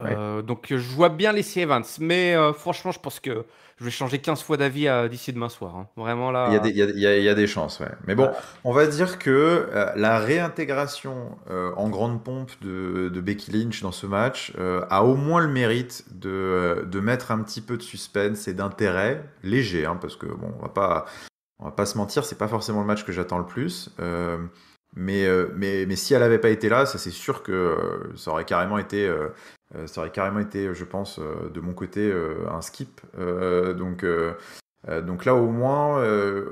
Ouais. Donc je vois bien Lacey Evans, mais franchement, je pense que je vais changer 15 fois d'avis d'ici demain soir, hein. Vraiment Il y a là. des, il y a des chances, ouais. Mais bon, on va dire que la réintégration en grande pompe de Becky Lynch dans ce match a au moins le mérite de mettre un petit peu de suspense et d'intérêt, léger, hein, parce que bon, on va pas se mentir, c'est pas forcément le match que j'attends le plus. Mais si elle avait pas été là, ça c'est sûr que ça aurait carrément été, je pense, de mon côté, un skip. Donc là, au moins,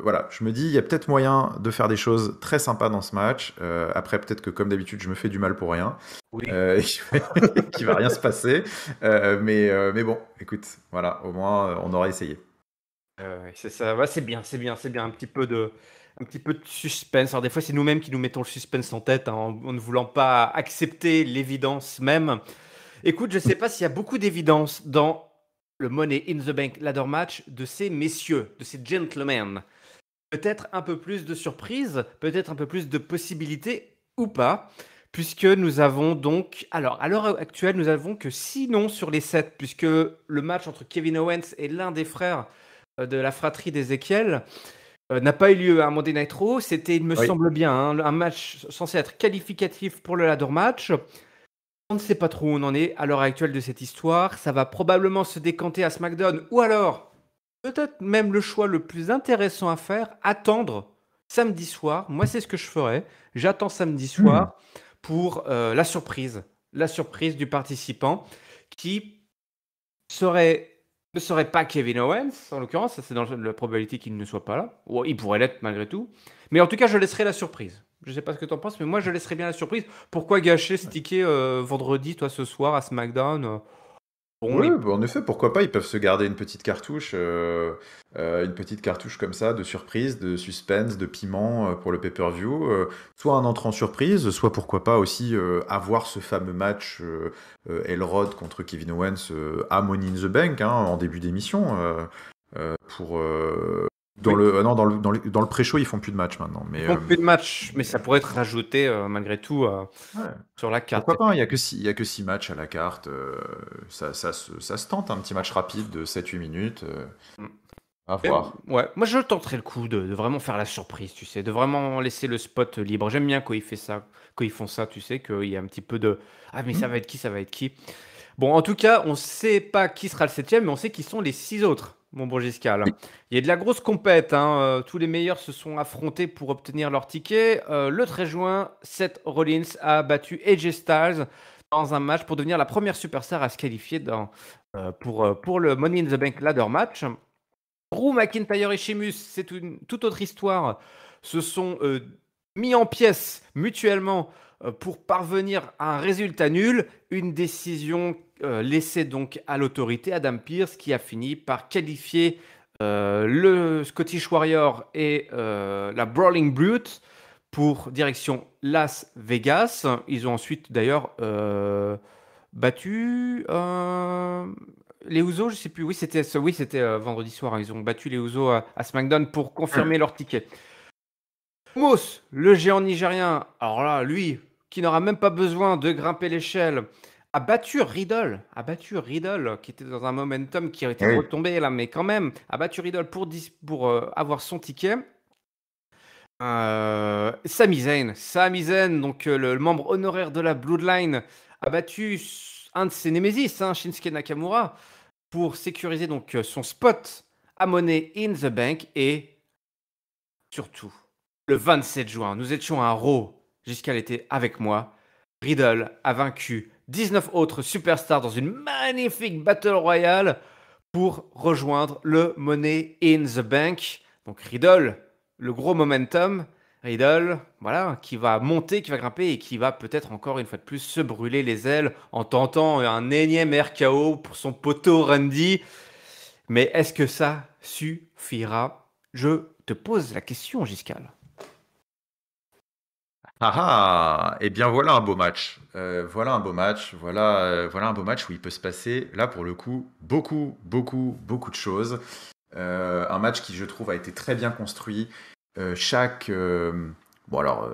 voilà, je me dis, il y a peut-être moyen de faire des choses très sympas dans ce match. Après, peut-être que comme d'habitude, je me fais du mal pour rien, Oui. qu'il va rien se passer. Mais bon, écoute, voilà, au moins, on aura essayé. Ouais, c'est ça. Ouais, c'est bien, c'est bien, c'est bien. Un petit peu de suspense. Alors des fois, c'est nous-mêmes qui nous mettons le suspense en tête, hein, en ne voulant pas accepter l'évidence même. Écoute, je ne sais pas s'il y a beaucoup d'évidence dans le Money in the Bank ladder match de ces messieurs, de ces gentlemen. Peut-être un peu plus de surprise, peut-être un peu plus de possibilités ou pas, puisque nous avons donc, alors à l'heure actuelle, nous avons que 6 noms sur les 7, puisque le match entre Kevin Owens et l'un des frères de la fratrie d'Ezekiel n'a pas eu lieu à Monday Night Raw. C'était, il me Oui. semble bien, hein, un match censé être qualificatif pour le ladder match. On ne sait pas trop où on en est à l'heure actuelle de cette histoire. Ça va probablement se décanter à SmackDown ou alors, peut-être même le choix le plus intéressant à faire, attendre samedi soir. Moi, c'est ce que je ferais. J'attends samedi soir pour la surprise du participant qui ne serait pas Kevin Owens, en l'occurrence. Ça, c'est dans la probabilité qu'il ne soit pas là. Ou il pourrait l'être malgré tout. Mais en tout cas, je laisserai la surprise. Je ne sais pas ce que tu en penses, mais moi, je laisserai bien la surprise. Pourquoi gâcher ce ticket vendredi, toi, ce soir, à SmackDown Bon, Oui, bah, en effet, pourquoi pas, ils peuvent se garder une petite cartouche comme ça, de surprise, de suspense, de piment pour le pay-per-view. Soit un entrant surprise, soit pourquoi pas aussi avoir ce fameux match Elrod contre Kevin Owens à Money in the Bank, hein, en début d'émission, pour Dans Oui, le, non, dans le pré-show, ils font plus de match maintenant. ils Mais font plus de match, mais ça pourrait être rajouté malgré tout ouais. sur la carte. Pourquoi pas, hein, il y a que 6 matchs à la carte. Ça se tente, un petit match rapide de 7-8 minutes. À voir. Ouais, moi je tenterais le coup de vraiment faire la surprise, tu sais, de vraiment laisser le spot libre. J'aime bien quand quand ils font ça, tu sais, qu'il y a un petit peu de ah mais ça Hmm. va être qui, ça va être qui. Bon, en tout cas, on sait pas qui sera le septième, mais on sait qui sont les six autres, mon bon Giscal. Oui. Il y a de la grosse compète, hein. Tous les meilleurs se sont affrontés pour obtenir leur ticket. Le 13 juin, Seth Rollins a battu AJ Styles dans un match pour devenir la première superstar à se qualifier pour le Money in the Bank Ladder Match. Drew McIntyre et Sheamus, c'est une toute autre histoire, se sont mis en pièces mutuellement pour parvenir à un résultat nul. Une décision laissée donc à l'autorité, Adam Pearce, qui a fini par qualifier le Scottish Warrior et la Brawling Brute pour direction Las Vegas. Ils ont ensuite d'ailleurs battu les Usos, je sais plus. Oui, c'était vendredi soir, hein. Ils ont battu les Usos à SmackDown pour confirmer leur ticket. Moss, le géant nigérien, alors là, lui, qui n'aura même pas besoin de grimper l'échelle, a battu Riddle, qui était dans un momentum qui a été Eh oui. retombé là, mais quand même, a battu Riddle pour avoir son ticket. Sami Zayn, donc le membre honoraire de la Bloodline, a battu un de ses némésis, hein, Shinsuke Nakamura, pour sécuriser donc son spot à Money in the Bank. Et surtout, le 27 juin, nous étions à Raw, Giscard était avec moi. Riddle a vaincu 19 autres superstars dans une magnifique Battle Royale pour rejoindre le Money in the Bank. Donc Riddle, le gros momentum. Riddle, voilà, qui va monter, qui va grimper et qui va peut-être encore une fois de plus se brûler les ailes en tentant un énième RKO pour son poteau Randy. Mais est-ce que ça suffira? Je te pose la question, Giscal. Ah ah! Eh bien, voilà un beau match. Voilà un beau match. Voilà un beau match où il peut se passer, là, pour le coup, beaucoup de choses. Un match qui, je trouve, a été très bien construit. Chaque. Bon, alors,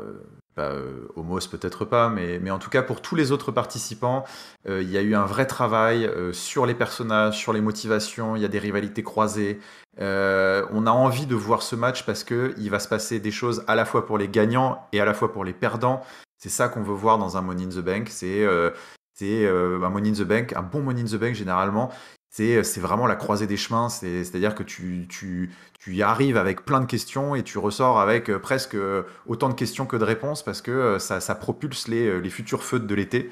pas, Homos peut-être pas, mais en tout cas, pour tous les autres participants, il y a eu un vrai travail sur les personnages, sur les motivations. Il y a des rivalités croisées. On a envie de voir ce match parce que il va se passer des choses à la fois pour les gagnants et à la fois pour les perdants. C'est ça qu'on veut voir dans un Money in the Bank. C'est un Money in the Bank, un bon Money in the Bank généralement. C'est vraiment la croisée des chemins. C'est-à-dire que tu y arrives avec plein de questions et tu ressors avec presque autant de questions que de réponses parce que ça propulse les futurs feuds de l'été.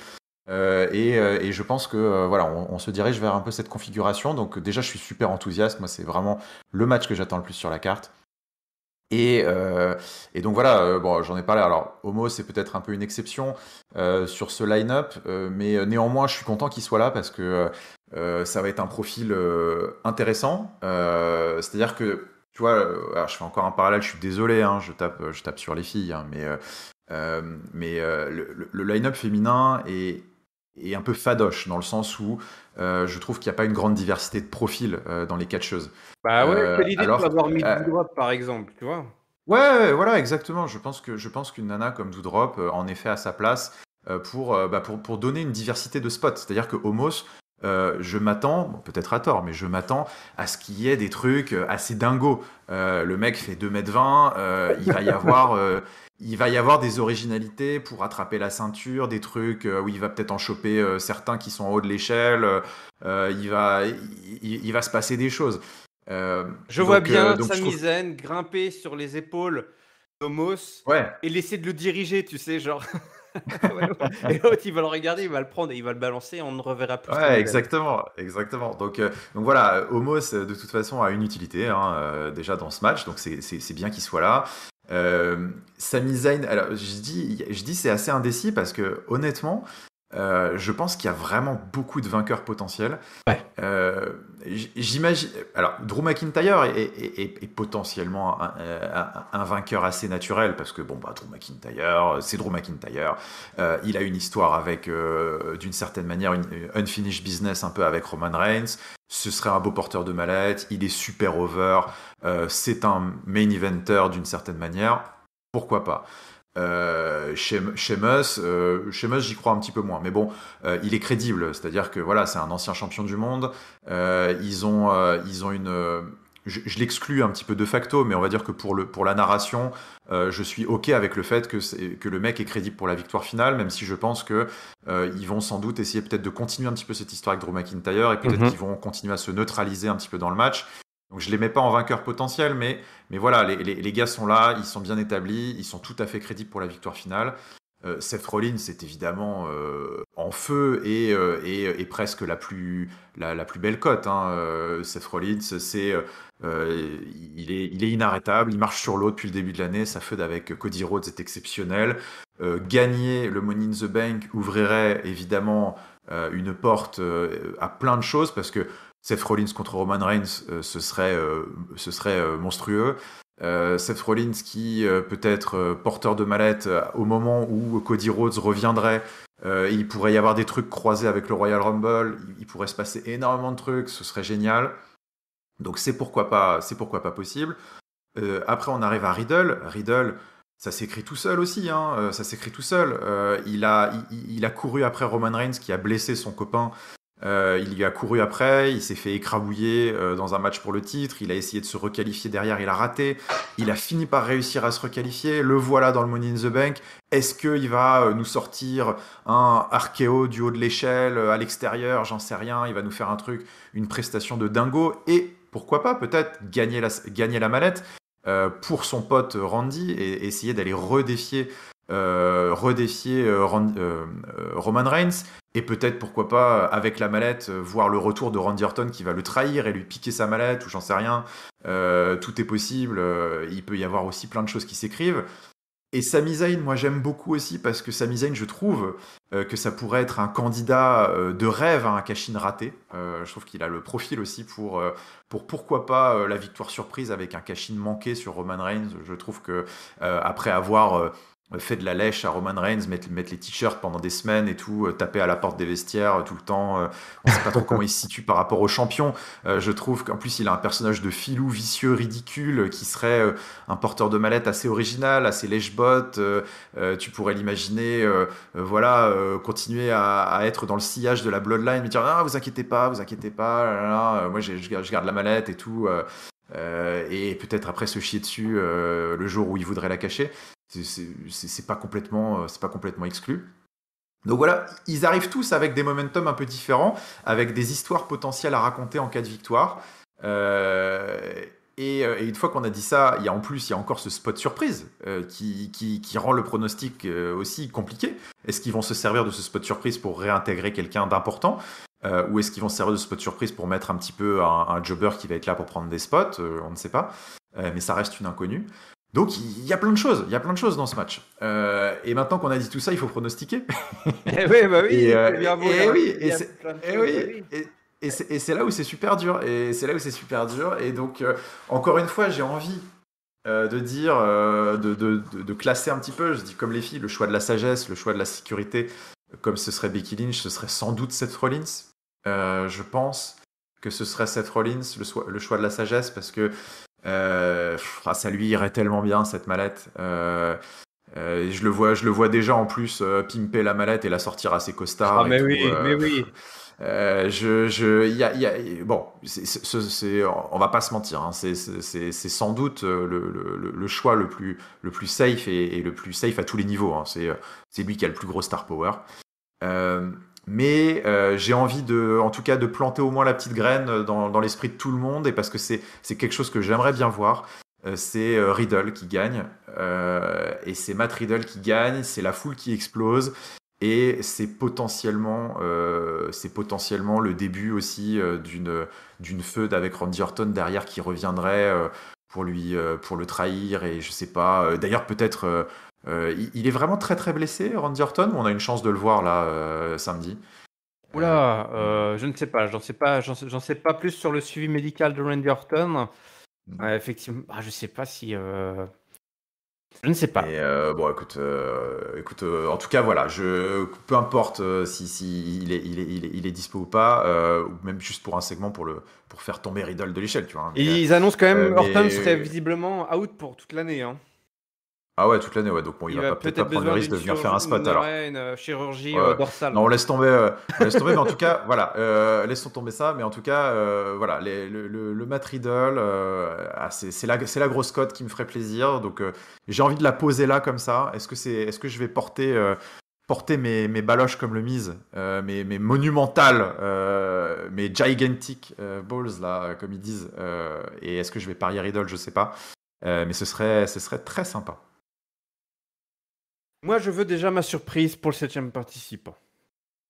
Et je pense que voilà, on se dirige vers un peu cette configuration. Donc déjà, je suis super enthousiaste. Moi, c'est vraiment le match que j'attends le plus sur la carte. Et donc voilà, bon, j'en ai parlé. Alors, Homo, c'est peut-être un peu une exception sur ce line-up, mais néanmoins, je suis content qu'il soit là parce que ça va être un profil intéressant. C'est-à-dire que, tu vois, alors, je fais encore un parallèle, je suis désolé, hein, je tape sur les filles, hein, mais le line-up féminin est un peu fadoche dans le sens où je trouve qu'il n'y a pas une grande diversité de profils dans les catcheuses. Bah ouais, c'est l'idée de Alors, l'avoir mis Doudrop, par exemple, tu vois. ouais, voilà, exactement. Je pense qu'une nana comme Doudrop, en effet, a sa place pour donner une diversité de spots. C'est-à-dire que Homos, je m'attends, bon, peut-être à tort, mais je m'attends à ce qu'il y ait des trucs assez dingos. Le mec fait 2,20 m, il va y avoir des originalités pour attraper la ceinture, des trucs où il va peut-être en choper certains qui sont en haut de l'échelle. Il va se passer des choses. Je vois bien Donc je Sami trouve. Zayn grimper sur les épaules d'Homos Ouais, et laisser de le diriger, tu sais, genre. Ouais, ouais. Et l'autre, il va le regarder, il va le prendre et il va le balancer et on ne reverra plus ce ouais, modèle. exactement. Donc voilà, Homos de toute façon a une utilité hein, déjà dans ce match, donc c'est bien qu'il soit là. Sami Zayn, alors je dis c'est assez indécis parce que honnêtement, Je pense qu'il y a vraiment beaucoup de vainqueurs potentiels. Ouais. J'imagine. Alors, Drew McIntyre est potentiellement un vainqueur assez naturel parce que bon, bah, Drew McIntyre, c'est Drew McIntyre. Il a une histoire avec, d'une certaine manière, une unfinished business un peu avec Roman Reigns. Ce serait un beau porteur de mallette. Il est super over. C'est un main eventer d'une certaine manière. Pourquoi pas? Sheamus, j'y crois un petit peu moins, mais bon, il est crédible, c'est-à-dire que voilà, c'est un ancien champion du monde. Ils ont une, je l'exclus un petit peu de facto, mais on va dire que pour la narration, je suis ok avec le fait que le mec est crédible pour la victoire finale, même si je pense que ils vont sans doute essayer peut-être de continuer un petit peu cette histoire avec Drew McIntyre et peut-être qu'ils vont continuer à se neutraliser un petit peu dans le match. Donc je les mets pas en vainqueur potentiel, mais voilà, les gars sont là, ils sont bien établis, ils sont tout à fait crédibles pour la victoire finale. Seth Rollins est évidemment en feu et presque la plus belle cote. Hein. Seth Rollins, il est inarrêtable, il marche sur l'eau depuis le début de l'année. Sa feud avec Cody Rhodes est exceptionnelle. Gagner le Money in the Bank ouvrirait évidemment une porte à plein de choses parce que Seth Rollins contre Roman Reigns, ce serait monstrueux. Seth Rollins qui peut être porteur de mallette au moment où Cody Rhodes reviendrait. Il pourrait y avoir des trucs croisés avec le Royal Rumble. Il pourrait se passer énormément de trucs. Ce serait génial. Donc c'est pourquoi pas possible. Après on arrive à Riddle. Riddle, ça s'écrit tout seul aussi. Hein. Ça s'écrit tout seul. Il a couru après Roman Reigns qui a blessé son copain. Il lui a couru après, il s'est fait écrabouiller dans un match pour le titre, il a essayé de se requalifier derrière, il a raté, il a fini par réussir à se requalifier, le voilà dans le Money in the Bank. Est-ce qu'il va nous sortir un RKO du haut de l'échelle à l'extérieur? J'en sais rien, il va nous faire un truc, une prestation de dingo, et pourquoi pas peut-être gagner la mallette pour son pote Randy et essayer d'aller redéfier Roman Reigns et peut-être pourquoi pas avec la mallette voir le retour de Randy Orton qui va le trahir et lui piquer sa mallette ou j'en sais rien. Tout est possible. Il peut y avoir aussi plein de choses qui s'écrivent. Et Sami Zayn, moi j'aime beaucoup aussi parce que Sami Zayn, je trouve que ça pourrait être un candidat de rêve à un cash-in raté. Je trouve qu'il a le profil aussi pour pourquoi pas la victoire surprise avec un cash-in manqué sur Roman Reigns. Je trouve que après avoir fait de la lèche à Roman Reigns, mettre les t-shirts pendant des semaines et tout, taper à la porte des vestiaires tout le temps. On sait pas trop comment il se situe par rapport au champion. Je trouve qu'en plus il a un personnage de filou vicieux, ridicule, qui serait un porteur de mallette assez original, assez lèche-botte. Tu pourrais l'imaginer, voilà, continuer à être dans le sillage de la bloodline, mais dire ah vous inquiétez pas, là, là, moi je garde la mallette et tout. Et peut-être après se chier dessus le jour où il voudrait la cacher. C'est pas complètement exclu. Donc voilà, ils arrivent tous avec des momentum un peu différents, avec des histoires potentielles à raconter en cas de victoire. Et une fois qu'on a dit ça, il y a encore ce spot surprise qui rend le pronostic aussi compliqué. Est-ce qu'ils vont se servir de ce spot surprise pour réintégrer quelqu'un d'important ou est-ce qu'ils vont se servir de ce spot surprise pour mettre un petit peu un jobber qui va être là pour prendre des spots on ne sait pas. Mais ça reste une inconnue. Donc il y a plein de choses dans ce match. Et maintenant qu'on a dit tout ça, il faut pronostiquer. Eh oui, bah oui, Et, il faut bien et voir, oui, il y a plein de choses, bah oui. c'est là où c'est super dur. Et donc encore une fois, j'ai envie de dire, de classer un petit peu. Je dis comme les filles, le choix de la sagesse, le choix de la sécurité. Comme ce serait Becky Lynch, ce serait sans doute Seth Rollins. Je pense que ce serait Seth Rollins, le choix de la sagesse, parce que ça lui irait tellement bien cette mallette. Je le vois déjà en plus pimper la mallette et la sortir à ses costards. Ah, Et mais tout, oui, mais oui. bon, on va pas se mentir, hein, c'est sans doute le choix le plus safe et le plus safe à tous les niveaux. Hein, c'est lui qui a le plus gros star power. Mais j'ai envie en tout cas de planter au moins la petite graine dans l'esprit de tout le monde et parce que c'est quelque chose que j'aimerais bien voir. C'est Riddle qui gagne et c'est Matt Riddle qui gagne, c'est la foule qui explose et c'est potentiellement le début aussi d'une feud avec Randy Orton derrière qui reviendrait pour le trahir et je sais pas. D'ailleurs peut-être Il est vraiment très très blessé, Randy Orton, ou on a une chance de le voir là samedi? Oula, je ne sais pas, j'en sais pas plus sur le suivi médical de Randy Orton. Effectivement, je sais pas si, je ne sais pas. Mais bon, écoute, en tout cas, voilà, peu importe si il est dispo ou pas, ou même juste pour un segment pour faire tomber Riddle de l'échelle, tu vois. Et ils annoncent quand même Orton serait Mais visiblement out pour toute l'année, hein. ah ouais, toute l'année, ouais. Donc bon, il Il va va peut-être pas peut-être prendre le besoin risque d'une de venir faire un spot alors. chirurgie Ouais, ouais. dorsale. Non, on laisse tomber, mais en tout cas, voilà, laissons tomber ça, mais en tout cas, voilà, le Matt Riddle, c'est la grosse cote qui me ferait plaisir, donc j'ai envie de la poser là comme ça. Est-ce que je vais porter mes baloches comme le Miz, mes monumentales, mes gigantic balls là, comme ils disent, et est-ce que je vais parier Riddle, je sais pas, mais ce serait très sympa. Moi, je veux déjà ma surprise pour le 7e participant.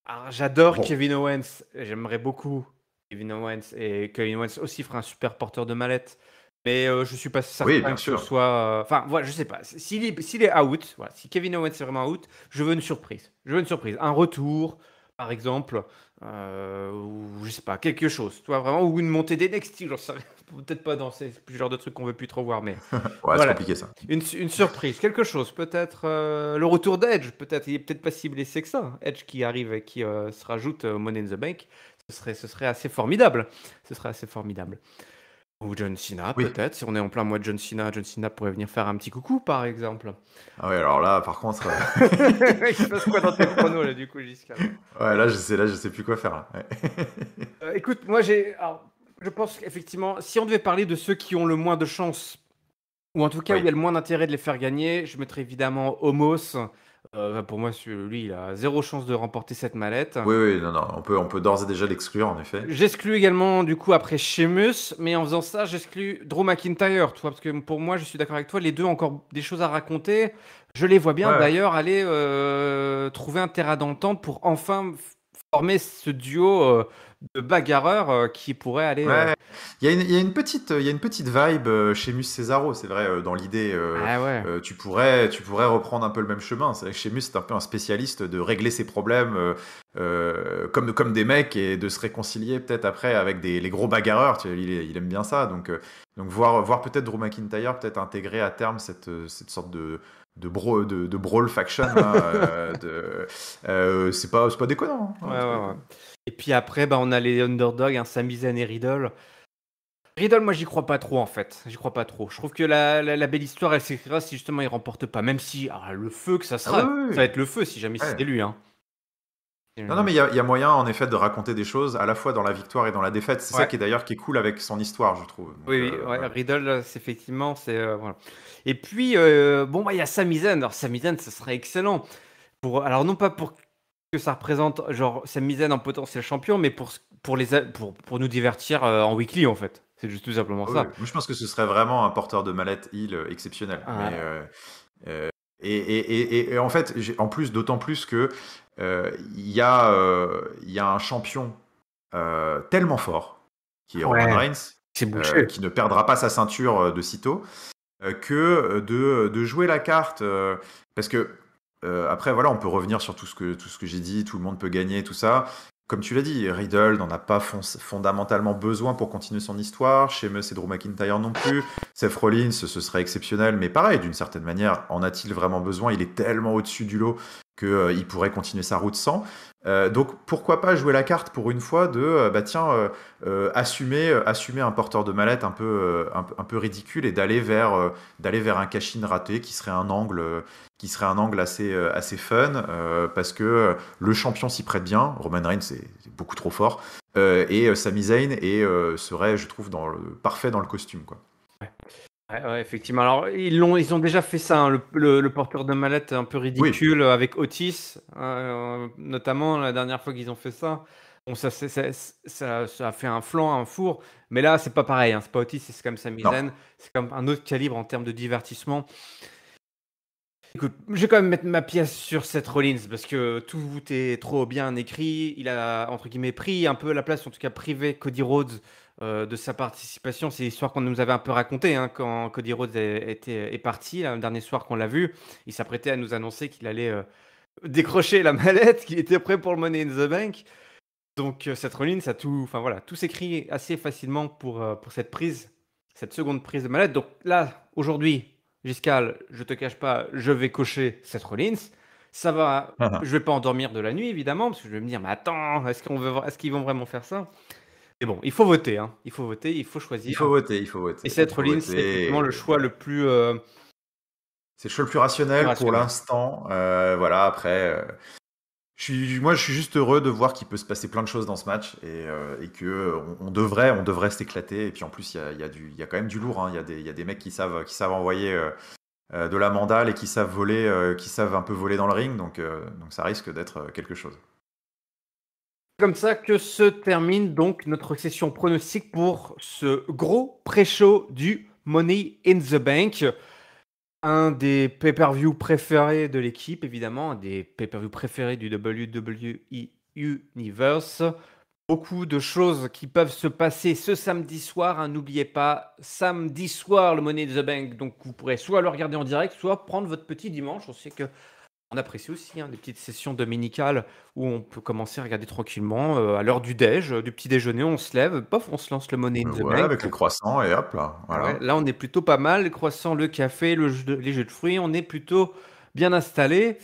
Alors, j'adore Bon, Kevin Owens. J'aimerais beaucoup Kevin Owens. Et Kevin Owens aussi fera un super porteur de mallette. Mais je suis pas oui, certain bien que ce sûr. soit. Enfin, voilà, je sais pas. S'il est out, voilà, si Kevin Owens est vraiment out, je veux une surprise. Je veux une surprise. Un retour, par exemple. Ou je sais pas, quelque chose. Tu vois, vraiment. Ou une montée d'NXT. J'en sais rien. Peut-être pas dans ces genre de trucs qu'on veut plus trop voir. Mais Ouais, c'est voilà. compliqué ça. Une surprise, quelque chose, peut-être le retour d'Edge, peut-être, il est peut-être pas si blessé que ça. Edge qui arrive et qui se rajoute au Money in the Bank, ce serait assez formidable. Ce serait assez formidable. Ou John Cena, Oui. peut-être, si on est en plein mois de John Cena pourrait venir faire un petit coucou, par exemple. Ah ouais, alors là, par contre, Il se passe quoi dans tes pronos, là, du coup, Giscard? ouais, là, je sais plus quoi faire. Là. Ouais. Écoute, alors, je pense qu'effectivement, si on devait parler de ceux qui ont le moins de chance, ou en tout cas où il y Oui, a le moins d'intérêt de les faire gagner, je mettrais évidemment Homos. Pour moi, lui, il a zéro chance de remporter cette mallette. oui, oui, non, non, on peut d'ores et déjà l'exclure, en effet. J'exclus également, du coup, après Sheamus, mais en faisant ça, j'exclus Drew McIntyre, tu vois, parce que pour moi, je suis d'accord avec toi, les deux ont encore des choses à raconter. Je les vois bien Ouais, d'ailleurs aller trouver un terrain d'entente pour enfin former ce duo de bagarreurs qui pourrait aller. ouais. Il y a il y a une petite vibe chez Mus Cesaro, c'est vrai, dans l'idée, Ah ouais. tu pourrais reprendre un peu le même chemin. C'est vrai que chez Mus, c'est un peu un spécialiste de régler ses problèmes comme des mecs et de se réconcilier peut-être après avec les gros bagarreurs. Tu vois, il aime bien ça. Donc voir peut-être Drew McIntyre peut-être intégrer à terme cette sorte de brawl faction là, c'est pas déconnant. Hein. Ouais, Ouais, c'est pas ouais, ouais. déconnant. Et puis après, bah, on a les underdogs, Sami Zayn et Riddle. Riddle, moi, j'y crois pas trop, en fait. J'y crois pas trop. Je trouve que la belle histoire, elle s'écrira si justement il remporte pas. Même si, le feu que ça Ah oui, sera, oui, ça oui. va être le feu si jamais Ouais. c'est lui, hein. Non, non, mais il y a moyen en effet de raconter des choses à la fois dans la victoire et dans la défaite. C'est ça Ouais, qui est d'ailleurs qui est cool avec son histoire, je trouve. Donc, oui, oui, ouais, ouais. Riddle, c'est effectivement, c'est voilà. Et puis, bon, bah, il y a Sami Zayn. Alors, Sami Zayn, ça serait excellent. Alors, non pas pour que ça représente, genre, Sami Zayn en potentiel champion, mais pour nous divertir en weekly, en fait. C'est juste tout simplement Ah oui, ça. oui. Moi, je pense que ce serait vraiment un porteur de mallette heel exceptionnel. Mais Euh, euh, et en fait, en plus, d'autant plus que il y a un champion tellement fort qui est Roman ouais, Reigns, c'est bouché. qui ne perdra pas sa ceinture de sitôt. Que de jouer la carte. Parce que, après, voilà, on peut revenir sur tout ce que j'ai dit, tout le monde peut gagner, tout ça. Comme tu l'as dit, Riddle n'en a pas fondamentalement besoin pour continuer son histoire. Sheamus et Drew McIntyre non plus. Seth Rollins, ce serait exceptionnel, mais pareil, d'une certaine manière, en a-t-il vraiment besoin? Il est tellement au-dessus du lot qu'il pourrait continuer sa route sans. Donc pourquoi pas jouer la carte pour une fois de bah tiens assumer un porteur de mallette un peu ridicule et d'aller vers un cash-in raté qui serait un angle assez fun parce que le champion s'y prête bien. Roman Reigns c'est beaucoup trop fort et Sami Zayn serait je trouve parfait dans le costume quoi. Ouais, ouais, effectivement. Alors, ils ont déjà fait ça, hein, le porteur de mallette un peu Oui, ridicule avec Otis, notamment la dernière fois qu'ils ont fait ça. Bon, ça a fait un flanc, un four, mais là, c'est pas pareil, hein, c'est pas Otis, c'est comme Sami non. Zayn, c'est comme un autre calibre en termes de divertissement. Écoute, je vais quand même mettre ma pièce sur Seth Rollins parce que tout est trop bien écrit. Il a, entre guillemets, pris un peu la place, en tout cas privé, Cody Rhodes de sa participation. C'est l'histoire qu'on nous avait un peu racontée hein, quand Cody Rhodes est parti, le dernier soir qu'on l'a vu. Il s'apprêtait à nous annoncer qu'il allait décrocher la mallette, qu'il était prêt pour le Money in the Bank. Donc Seth Rollins a tout s'écrit assez facilement pour cette prise, cette seconde prise de mallette. Donc là, aujourd'hui, Giscal, je te cache pas, je vais cocher Seth Rollins. Ça va, je vais pas endormir de la nuit évidemment, parce que je vais me dire, mais attends, est-ce qu'ils vont vraiment faire ça? Mais bon, il faut voter, hein. Il faut voter, il faut choisir. Il faut voter, il faut voter. Et Seth Rollins, c'est effectivement le choix le plus. C'est le choix le plus rationnel pour l'instant. Voilà, après. Moi, je suis juste heureux de voir qu'il peut se passer plein de choses dans ce match et que on devrait s'éclater. Et puis en plus, il y a quand même du lourd. Hein. Il y a des mecs qui savent envoyer de la mandale et qui savent voler, qui savent un peu voler dans le ring. Donc ça risque d'être quelque chose. Comme ça que se termine donc notre session pronostic pour ce gros pré-show du Money in the Bank. Un des pay-per-view préférés de l'équipe, évidemment, un des pay-per-view préférés du WWE Universe. Beaucoup de choses qui peuvent se passer ce samedi soir. Hein. N'oubliez pas, samedi soir, le Money in the Bank. Donc, vous pourrez soit le regarder en direct, soit prendre votre petit dimanche. On sait qu'on apprécie aussi des petites sessions dominicales où on peut commencer à regarder tranquillement à l'heure du petit déjeuner. On se lève, pof, on se lance le Money in the Bank. Avec les croissants et hop là. Voilà. Ouais, là, on est plutôt pas mal. Les croissants, le café, les jeux de fruits, on est plutôt bien installé.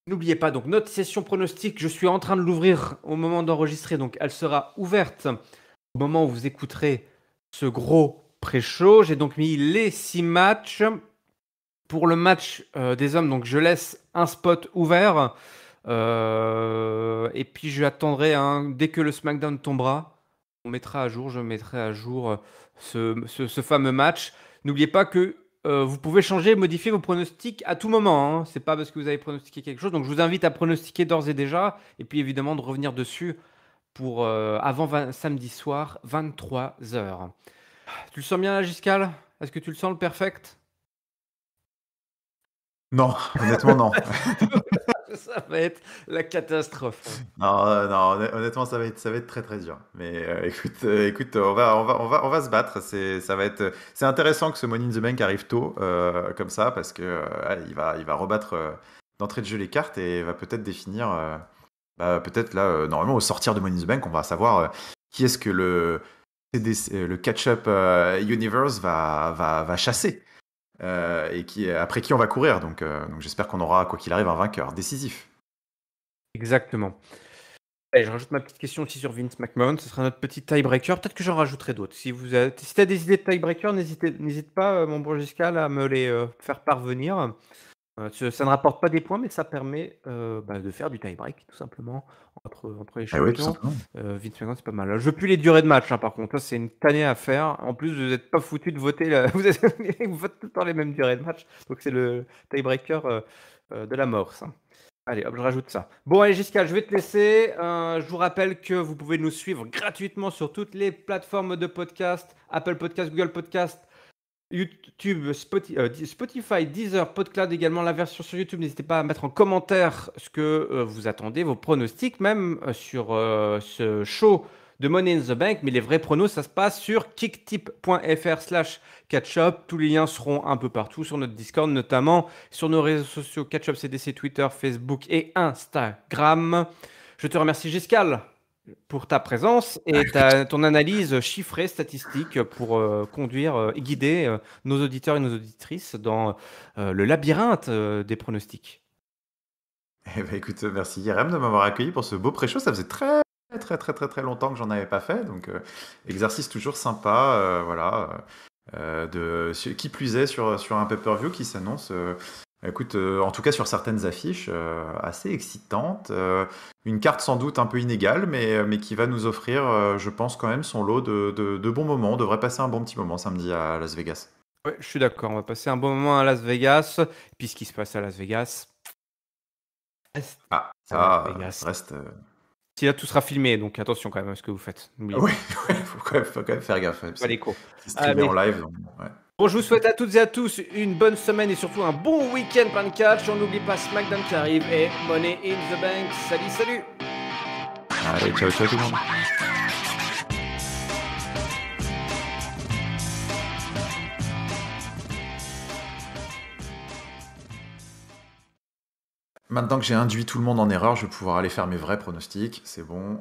N'oubliez pas donc notre session pronostic. Je suis en train de l'ouvrir au moment d'enregistrer, donc elle sera ouverte au moment où vous écouterez ce gros pré-show. J'ai donc mis les 6 matchs. Pour le match des hommes, donc je laisse un spot ouvert et puis j'attendrai dès que le SmackDown tombera, je mettrai à jour ce fameux match. N'oubliez pas que vous pouvez changer, modifier vos pronostics à tout moment. Hein. C'est pas parce que vous avez pronostiqué quelque chose. Donc je vous invite à pronostiquer d'ores et déjà et puis évidemment de revenir dessus pour avant samedi soir 23h. Tu le sens bien là, Giscal? Est-ce que tu le sens le perfect? Non, honnêtement, non. Ça va être la catastrophe. Non, honnêtement, ça va être très très dur. Mais écoute, on va se battre. C'est intéressant que ce Money in the Bank arrive tôt, comme ça, parce que il va rebattre d'entrée de jeu les cartes et va peut-être définir. Peut-être là, normalement, au sortir de Money in the Bank, on va savoir qui est-ce que le catch-up universe va chasser. Et après qui on va courir. Donc j'espère qu'on aura, quoi qu'il arrive, un vainqueur décisif. Exactement. Allez, je rajoute ma petite question aussi sur Vince McMahon. Ce sera notre petit tiebreaker. Peut-être que j'en rajouterai d'autres. Si tu as des idées de tiebreaker, n'hésite pas, mon bon Giscal, à me les faire parvenir. Ça ne rapporte pas des points, mais ça permet de faire du tie-break, tout simplement, entre les champions. Vince McMahon, c'est pas mal. Je veux plus les durées de match, hein, par contre. Ça, c'est une tannée à faire. En plus, vous n'êtes pas foutu de voter. Vous votez tout le temps les mêmes durées de match. Donc, c'est le tie-breaker de la mort, ça. Allez, hop, je rajoute ça. Bon, allez, Giscal, je vais te laisser. Je vous rappelle que vous pouvez nous suivre gratuitement sur toutes les plateformes de podcast, Apple Podcast, Google Podcast, YouTube, Spotify, Deezer, PodCloud également, la version sur YouTube. N'hésitez pas à mettre en commentaire ce que vous attendez, vos pronostics, même sur ce show de Money in the Bank. Mais les vrais pronos, ça se passe sur kicktip.fr/catchup. Tous les liens seront un peu partout sur notre Discord, notamment sur nos réseaux sociaux Catchup CDC, Twitter, Facebook et Instagram. Je te remercie, Giscal, pour ta présence et ton analyse chiffrée, statistique pour conduire et guider nos auditeurs et nos auditrices dans le labyrinthe des pronostics. Eh ben, écoute, merci Yerem de m'avoir accueilli pour ce beau pré-show. Ça faisait très longtemps que j'en avais pas fait, donc exercice toujours sympa, voilà. Qui plus est sur un pay-per-view qui s'annonce. Écoute, en tout cas sur certaines affiches, assez excitantes. Une carte sans doute un peu inégale, mais qui va nous offrir, je pense quand même, son lot de bons moments. On devrait passer un bon petit moment samedi à Las Vegas. Ouais, je suis d'accord. On va passer un bon moment à Las Vegas. Et puis ce qui se passe à Las Vegas reste. Si là tout sera filmé, donc attention quand même à ce que vous faites. Oui, faut quand même faire gaffe. Allez, c'est streamé en live. Donc, ouais. Bon, je vous souhaite à toutes et à tous une bonne semaine et surtout un bon week-end plein de catch. On n'oublie pas SmackDown qui arrive et Money in the Bank. Salut. Allez, ciao tout le monde. Maintenant que j'ai induit tout le monde en erreur, je vais pouvoir aller faire mes vrais pronostics. C'est bon.